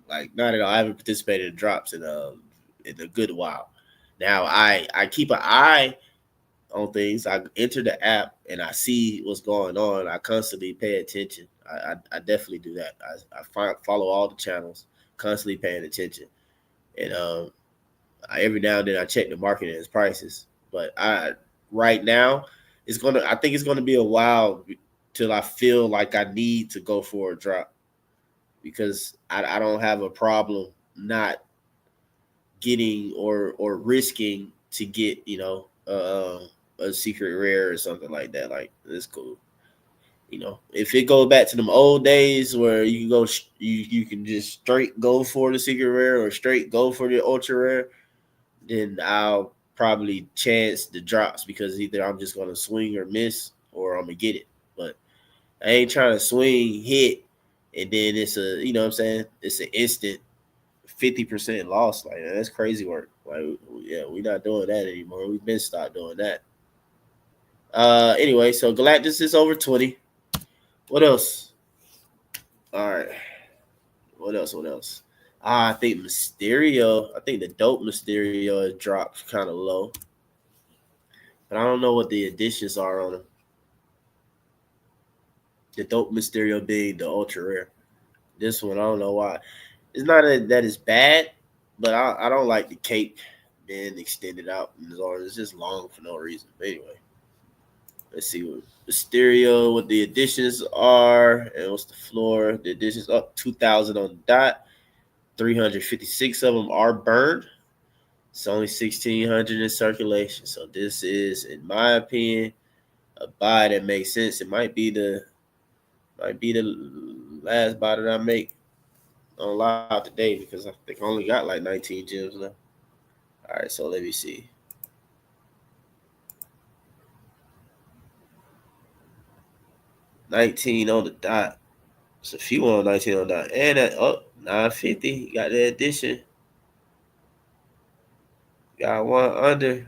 Like not at all. I haven't participated in drops in a good while. Now I keep an eye on things. I enter the app and I see what's going on. I constantly pay attention. I definitely do that. Follow all the channels, constantly paying attention, and every now and then I check the market and its prices. But I right now it's gonna. I think it's gonna be a while till I feel like I need to go for a drop because I don't have a problem not getting or risking to get a secret rare or something like that. Like it's cool. If it goes back to them old days where you can go, you can just straight go for the secret rare or straight go for the ultra rare, then I'll probably chance the drops because either I'm just gonna swing or miss or I'm gonna get it. But I ain't trying to swing, hit, and then it's a what I'm saying, it's an instant 50% loss. Like that's crazy work. Like yeah, we're not doing that anymore. We've been stopped doing that. Anyway, so Galactus is over 20. What else? All right. What else? What else? I think Mysterio. I think the dope Mysterio has dropped kind of low, but I don't know what the additions are on him. The dope Mysterio being the ultra rare. This one I don't know why. It's not that it's bad, but I don't like the cape being extended out in his arms. It's just long for no reason. But anyway, let's see what what the additions are, and what's the floor. The additions up 2,000 on the dot. 356 of them are burned. It's only 1,600 in circulation. So this is, in my opinion, a buy that makes sense. It might be the last buy that I make on live today because I think I only got like 19 gems left. All right, so let me see. $19 on the dot. It's a few on 19 on the dot. And that up 950. Got the addition. Got one under.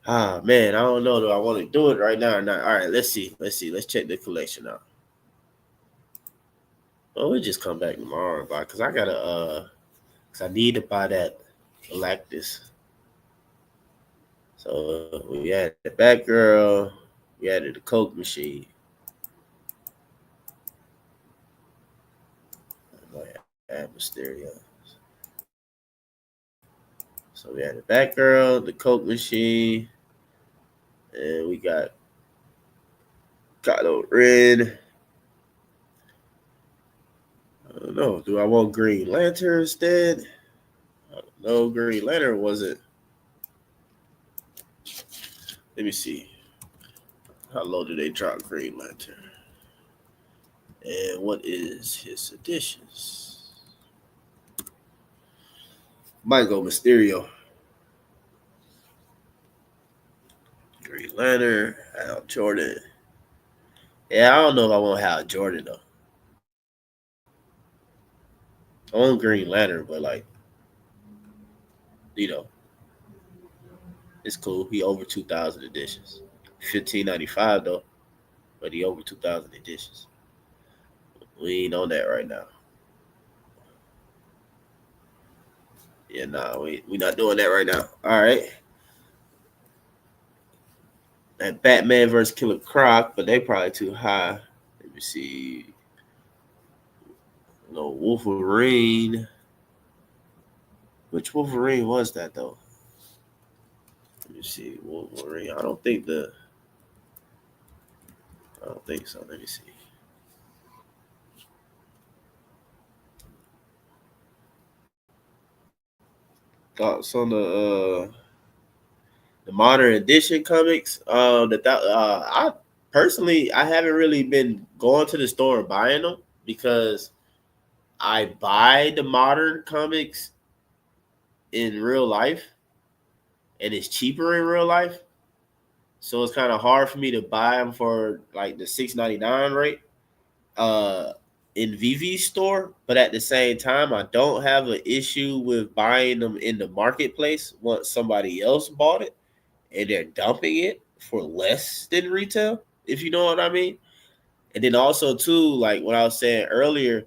Ah man, I don't know. Do I want to do it right now or not? All right, let's see. Let's see. Let's check the collection out. Well, we'll just come back tomorrow and buy because I gotta cause I need to buy that Galactus. So we added the Batgirl, we added the Coke machine. I might add Mysterio. So we had the Batgirl, the Coke machine, and we got Kylo Ren. I don't know. Do I want Green Lantern instead? No, Green Lantern wasn't. Let me see. How low did they drop Green Lantern? And what is his additions? Might go Mysterio. Green Lantern, Hal Jordan. Yeah, I don't know if I want Hal Jordan though. I want Green Lantern, but like you know, it's cool. He over 2,000 editions. 15.95 though, but he over 2,000 editions. We ain't on that right now. Yeah, nah, we not doing that right now. All right. And Batman versus Killer Croc, but they probably too high. Let me see. No Wolverine. Which Wolverine was that though? Let me see. Wolverine. I don't think so. Let me see. Thoughts on the modern edition comics? I personally I haven't really been going to the store and buying them because I buy the modern comics in real life and it's cheaper in real life. So it's kind of hard for me to buy them for like the 6.99 rate uh in Veve store, but at the same time I don't have an issue with buying them in the marketplace once somebody else bought it and they're dumping it for less than retail, if you know what I mean. And then also too, like what I was saying earlier,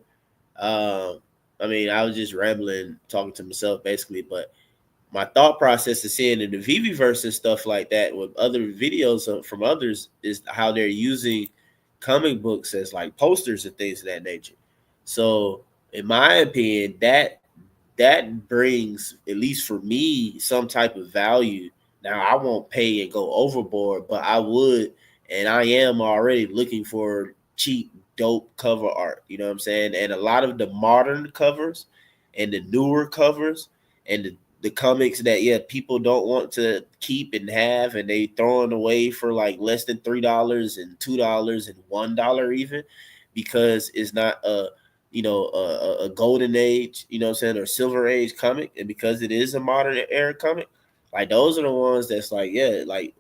um, I mean, I was just rambling, talking to myself basically, but my thought process is seeing in the Viviverse and stuff like that with other videos from others is how they're using comic books as like posters and things of that nature. So, in my opinion, that brings, at least for me, some type of value. Now I won't pay and go overboard, but I would, and I am already looking for cheap, dope cover art. You know what I'm saying? And a lot of the modern covers and the newer covers and the comics that people don't want to keep and have and they throwing away for like less than $3 and $2 and $1 even because it's not a golden age, you know what I'm saying, or silver age comic, and because it is a modern era comic, like those are the ones that's like, yeah, like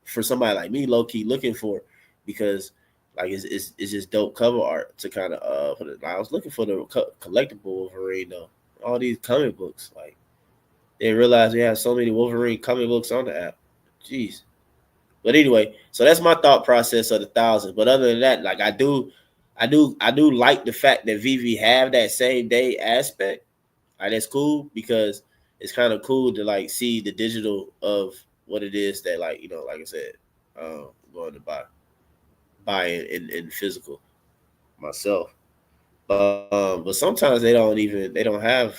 for somebody like me, low key looking for, because like it's just dope cover art to kind of put it. I was looking for the collectible Wolverine though. All these comic books, like they realize we have so many Wolverine comic books on the app. Jeez. But anyway, so that's my thought process of the thousand. But other than that, like I do like the fact that Vivi have that same day aspect. Like that's cool because it's kind of cool to like see the digital of what it is that, like, like I said, going to buy in physical myself. But sometimes they don't have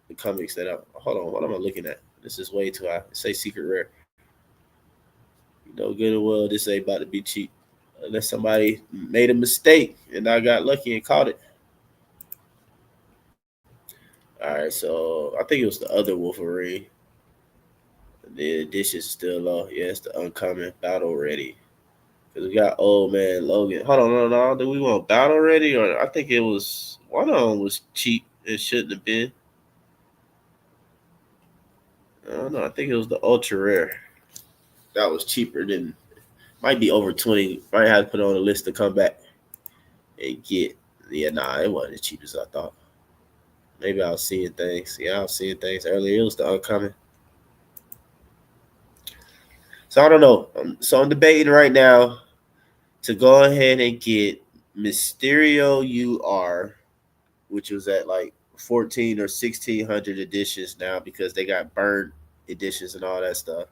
the comics that I hold on. What am I looking at? This is way too high. It say secret rare. You know good and well this ain't about to be cheap unless somebody made a mistake and I got lucky and caught it. All right, so I think it was the other Wolverine. The edition is still low. Yeah, it's the uncommon battle ready. Cause we got old man Logan. Hold on, no. Do we want battle ready, or I think it was one of them was cheap. It shouldn't have been. I don't know. I think it was the ultra rare. That was cheaper than, might be over 20. Might have to put it on the list to come back and get. Yeah, nah, it wasn't as cheap as I thought. Maybe I was seeing things. Yeah, I was seeing things earlier. It was the uncommon. So I don't know. So I'm debating right now to go ahead and get Mysterio UR, which was at like 14 or 1600 editions now because they got burned editions and all that stuff.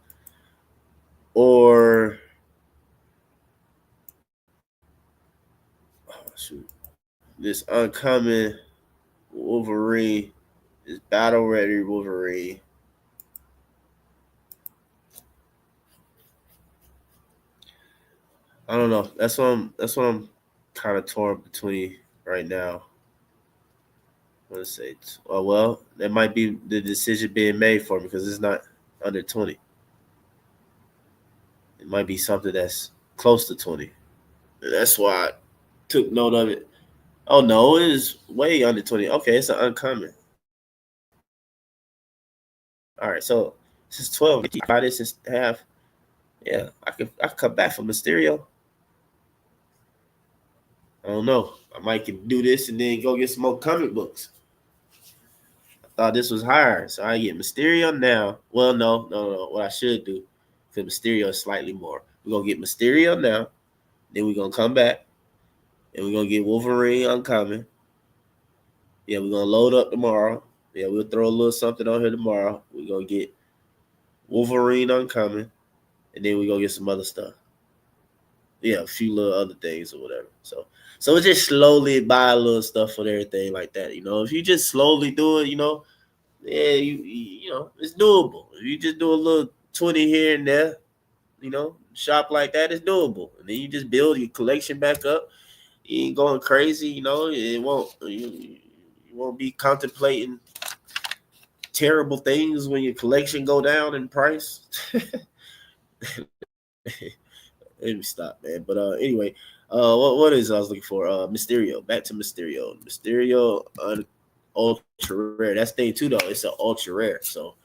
Or shoot, this uncommon Wolverine, this battle ready Wolverine. I don't know. That's what I'm kind of torn between right now. Let's say, well, that might be the decision being made for me because it's not under 20. It might be something that's close to 20. And that's why I took note of it. Oh no, it is way under 20. Okay, it's an uncommon. All right, so this is 12. Buy this is half. Yeah, I could come back from Mysterio. I don't know. I might can do this and then go get some more comic books. thought this was higher, so I get Mysterio now. Well, no. What I should do, because Mysterio is slightly more. We're gonna get Mysterio now. Then we're gonna come back and we're gonna get Wolverine uncommon. Yeah, we're gonna load up tomorrow. Yeah, we'll throw a little something on here tomorrow. We're gonna get Wolverine uncommon, and then we're gonna get some other stuff. Yeah, a few little other things or whatever. So it's just slowly buy a little stuff and everything like that. If you just slowly do it, yeah, it's doable. If you just do a little 20 here and there, shop like that is doable. And then you just build your collection back up. You ain't going crazy, it won't you won't be contemplating terrible things when your collection go down in price. Let me stop, man. But anyway, what is I was looking for? Mysterio. Back to Mysterio. Mysterio ultra rare. That's thing too though. It's an ultra rare. So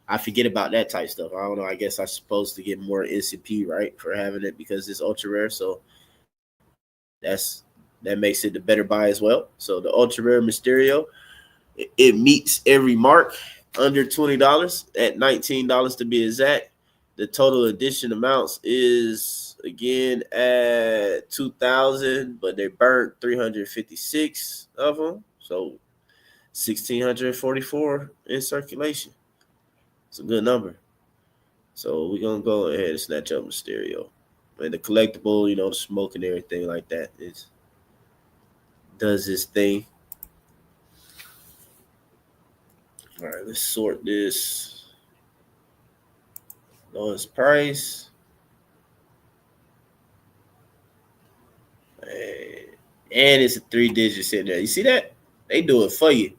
I forget about that type stuff. I don't know. I guess I'm supposed to get more NCP, right, for having it because it's ultra rare. So that makes it the better buy as well. So the ultra rare Mysterio, it meets every mark under $20 at $19 to be exact. The total edition amounts is again at 2,000, but they burnt 356 of them, so 1,644 in circulation. It's a good number. So we're gonna go ahead and snatch up Mysterio. And the collectible, the smoke and everything like that, it does this thing. All right, let's sort this. Lowest price. And it's a 3 digit in there. You see that? They do it for you.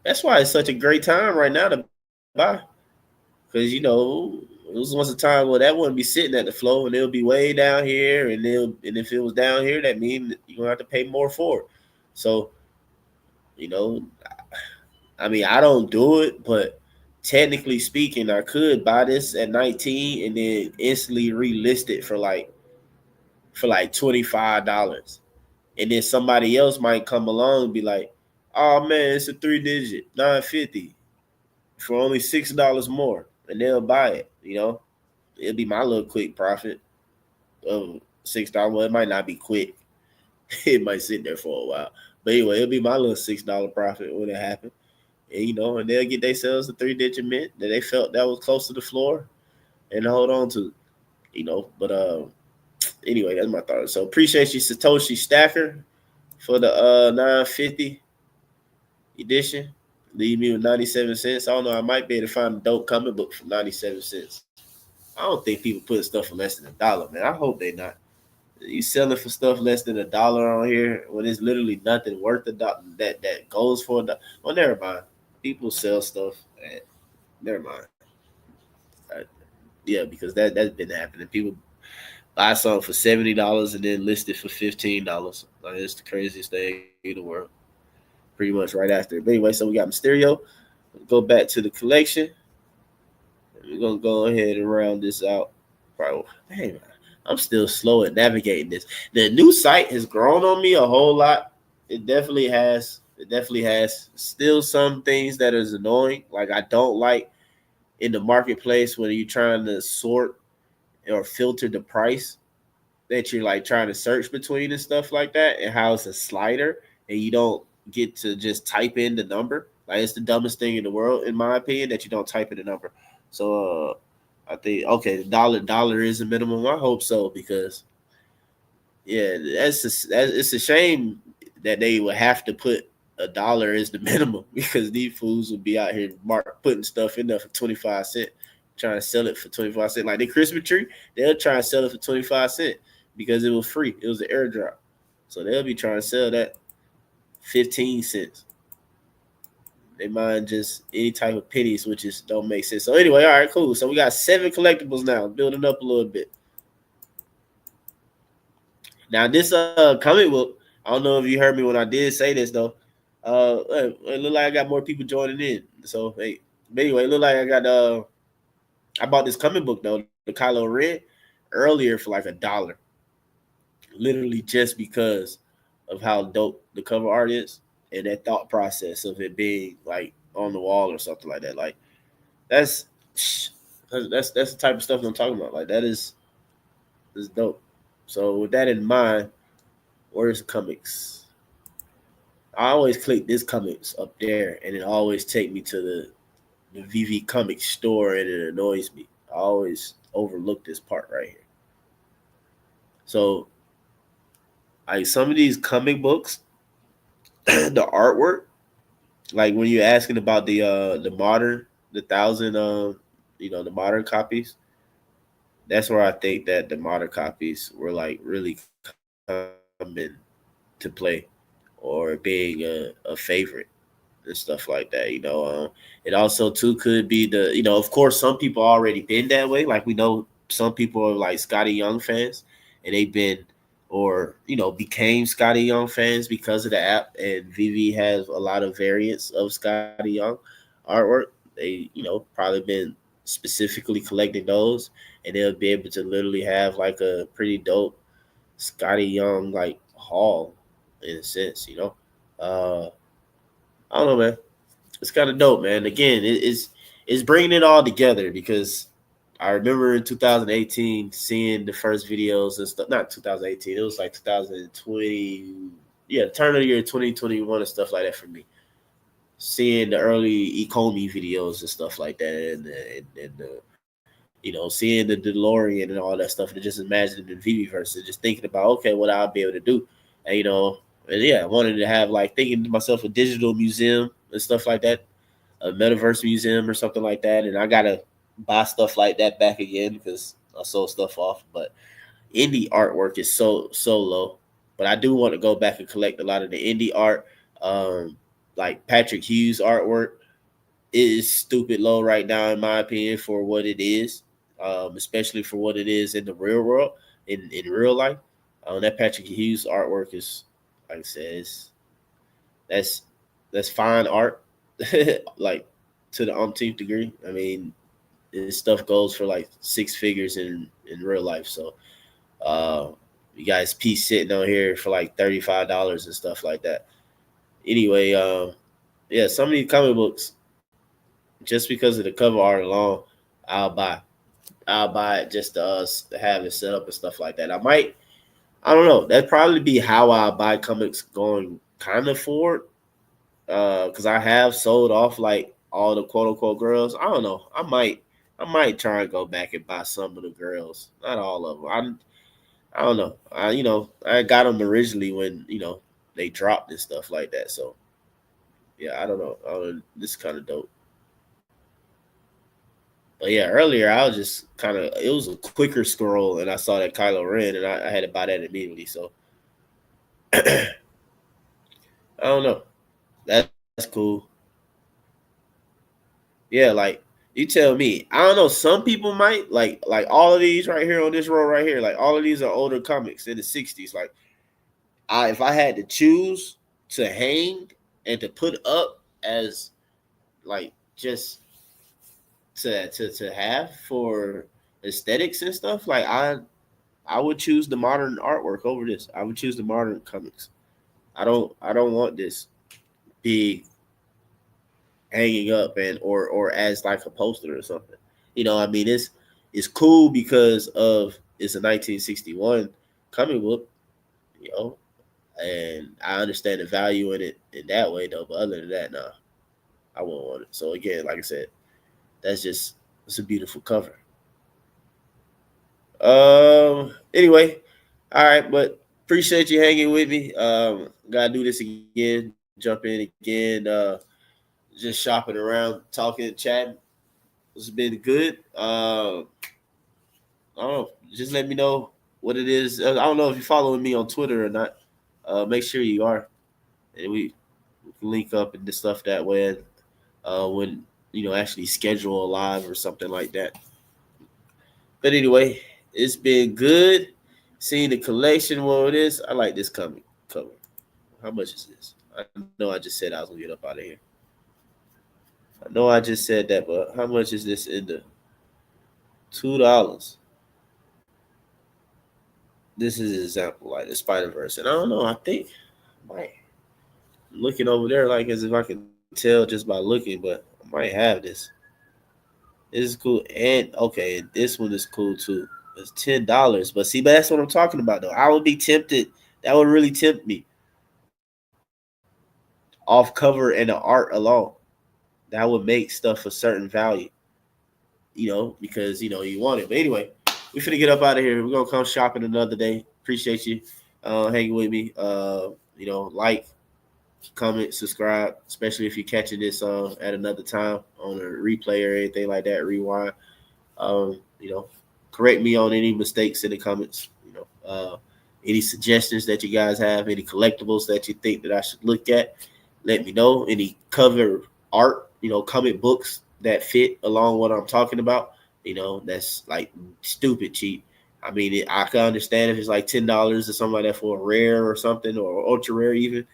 That's why it's such a great time right now to buy. Because, it was once a time where that wouldn't be sitting at the floor and it'll be way down here. And if it was down here, that means you're going to have to pay more for it. So, you know, I mean, I don't do it, but technically speaking, I could buy this at 19 and then instantly relist it for like $25. And then somebody else might come along and be like, "Oh man, it's a 3 digit, 950 for only $6 more," and they'll buy it. It'll be my little quick profit of $6. Well, it might not be quick; it might sit there for a while. But anyway, it'll be my little $6 profit when it happens. And they'll get themselves a 3 digit mint that they felt that was close to the floor and hold on to. But anyway, that's my thought. So appreciate you, Satoshi Stacker, for the 950 edition. Leave me with 97 cents. I don't know. I might be able to find a dope comic book for 97 cents. I don't think people put stuff for less than $1, man. I hope they not. You selling for stuff less than $1 on here when it's literally nothing worth $1 that goes for $1. Well, never mind. People sell stuff. Never mind. Yeah, because that's been happening. People buy something for $70 and then list it for $15. Like, it's the craziest thing in the world. Pretty much right after. But anyway, so we got Mysterio. Go back to the collection. We're gonna go ahead and round this out. Probably, man, I'm still slow at navigating this. The new site has grown on me a whole lot. It definitely has. It definitely has. Still some things that is annoying. Like I don't like in the marketplace when you're trying to sort or filter the price that you're like trying to search between and stuff like that, and how it's a slider and you don't get to just type in the number. Like it's the dumbest thing in the world, in my opinion, that you don't type in the number. So I think okay, the dollar is the minimum. I hope so because yeah, it's a shame that they would have to put $1 as the minimum because these fools would be out here putting stuff in there for 25 cents, trying to sell it for 25 cents. Like the Christmas tree, they'll try and sell it for 25 cents because it was free. It was an airdrop. So they'll be trying to sell that 15 cents. They mind just any type of pennies, which is don't make sense. So anyway, all right, cool. So we got 7 collectibles now, building up a little bit. Now this comic book, I don't know if you heard me when I did say this though. It look like I got more people joining in. So hey, but anyway, it look like I bought this comic book though, the Kylo Ren, earlier for like $1. Literally just because of how dope the cover art is and that thought process of it being like on the wall or something like that. Like that's that's the type of stuff I'm talking about. Like that is dope. So with that in mind, where's comics? I always click this comics up there, and it always take me to the VV comic store, and it annoys me. I always overlook this part right here. So like some of these comic books, the artwork, like when you're asking about the modern, the thousand the modern copies, that's where I think that the modern copies were like really coming to play, or being a favorite and stuff like that. It also too could be of course some people already been that way. Like we know some people are like Scotty Young fans, and they've been or became Scotty Young fans because of the app. And VV has a lot of variants of Scotty Young artwork. They probably been specifically collecting those, and they'll be able to literally have like a pretty dope Scotty Young like haul in a sense. Uh, I don't know, man. It's kind of dope, man. Again, it's bringing it all together because I remember in 2018 seeing the first videos and stuff. Not 2018, it was like 2020. Yeah, turn of the year 2021 and stuff like that for me. Seeing the early Ecomi videos and stuff like that, and seeing the DeLorean and all that stuff, and just imagining the Viviverse and just thinking about okay, what I'll be able to do, and and yeah, I wanted to have like thinking to myself a digital museum and stuff like that, a metaverse museum or something like that, and I gotta buy stuff like that back again because I sold stuff off. But indie artwork is so low, but I do want to go back and collect a lot of the indie art, um, like Patrick Hughes artwork is stupid low right now in my opinion for what it is, especially for what it is in the real world, in real life. That Patrick Hughes artwork is, like I said, that's that's fine art, like to the umpteenth degree. I mean, this stuff goes for like six figures in real life. So, uh, you guys piece sitting on here for like $35 and stuff like that. Anyway, yeah, some of these comic books, just because of the cover art alone, I'll buy. I'll buy it just to have it set up and stuff like that. I don't know. That'd probably be how I buy comics going kind of forward. Because I have sold off like all the quote unquote girls. I don't know. I might try and go back and buy some of the girls, not all of them. I don't know. I got them originally when they dropped and stuff like that. So yeah, I don't know. This is kind of dope. But yeah, earlier I was just kind of it was a quicker scroll, and I saw that Kylo Ren, and I had to buy that immediately. So I don't know. That's cool. Yeah, like you tell me. I don't know. Some people might like all of these right here on this row right here. Like all of these are older comics in the '60s. Like if I had to choose to hang and to put up as like just to have for aesthetics and stuff, like I would choose the modern artwork over this. I would choose the modern comics. I don't want this big hanging up and or as like a poster or something. I mean it's cool because of it's a 1961 comic book, you know, and I understand the value in it in that way though. But other than that, nah, I won't want it. So again, like I said, it's a beautiful cover. Anyway, all right, but appreciate you hanging with me. Gotta do this again. Jump in again. Just shopping around, talking, chatting. It's been good. I don't know. Just let me know what it is. I don't know if you're following me on Twitter or not. Make sure you are, and we can link up and this stuff that way. When actually schedule a live or something like that. But anyway, it's been good seeing the collection. What it is, I like this cover. How much is this? I know I just said I was gonna get up out of here. I know I just said that, but how much is this in the $2? This is an example, like the Spider Verse, and I don't know. I think I might looking over there, like as if I can tell just by looking, but I might have this. This is cool. And okay, this one is cool too. It's $10. But see, but that's what I'm talking about though. I would be tempted. That would really tempt me off cover and the art alone. That would make stuff a certain value, because you want it. But anyway, we finna get up out of here. We're gonna come shopping another day. Appreciate you hanging with me. Like, comment, subscribe, especially if you're catching this at another time on a replay or anything like that, rewind. You know, correct me on any mistakes in the comments. Any suggestions that you guys have, any collectibles that you think that I should look at, let me know. Any cover art, comic books that fit along what I'm talking about. That's like stupid cheap. I mean, I can understand if it's like $10 or something like that for a rare or something, or ultra rare even.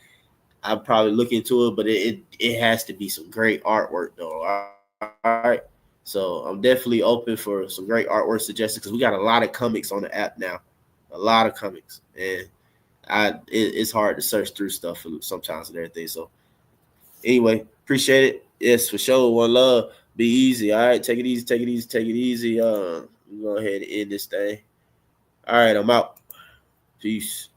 I'd probably look into it, but it has to be some great artwork though. All right. So I'm definitely open for some great artwork suggestions because we got a lot of comics on the app now, a lot of comics, and it's hard to search through stuff sometimes and everything. So anyway, appreciate it. Yes, for sure. One love. Be easy. All right, take it easy. Take it easy. Take it easy. Go ahead and end this thing. All right, I'm out. Peace.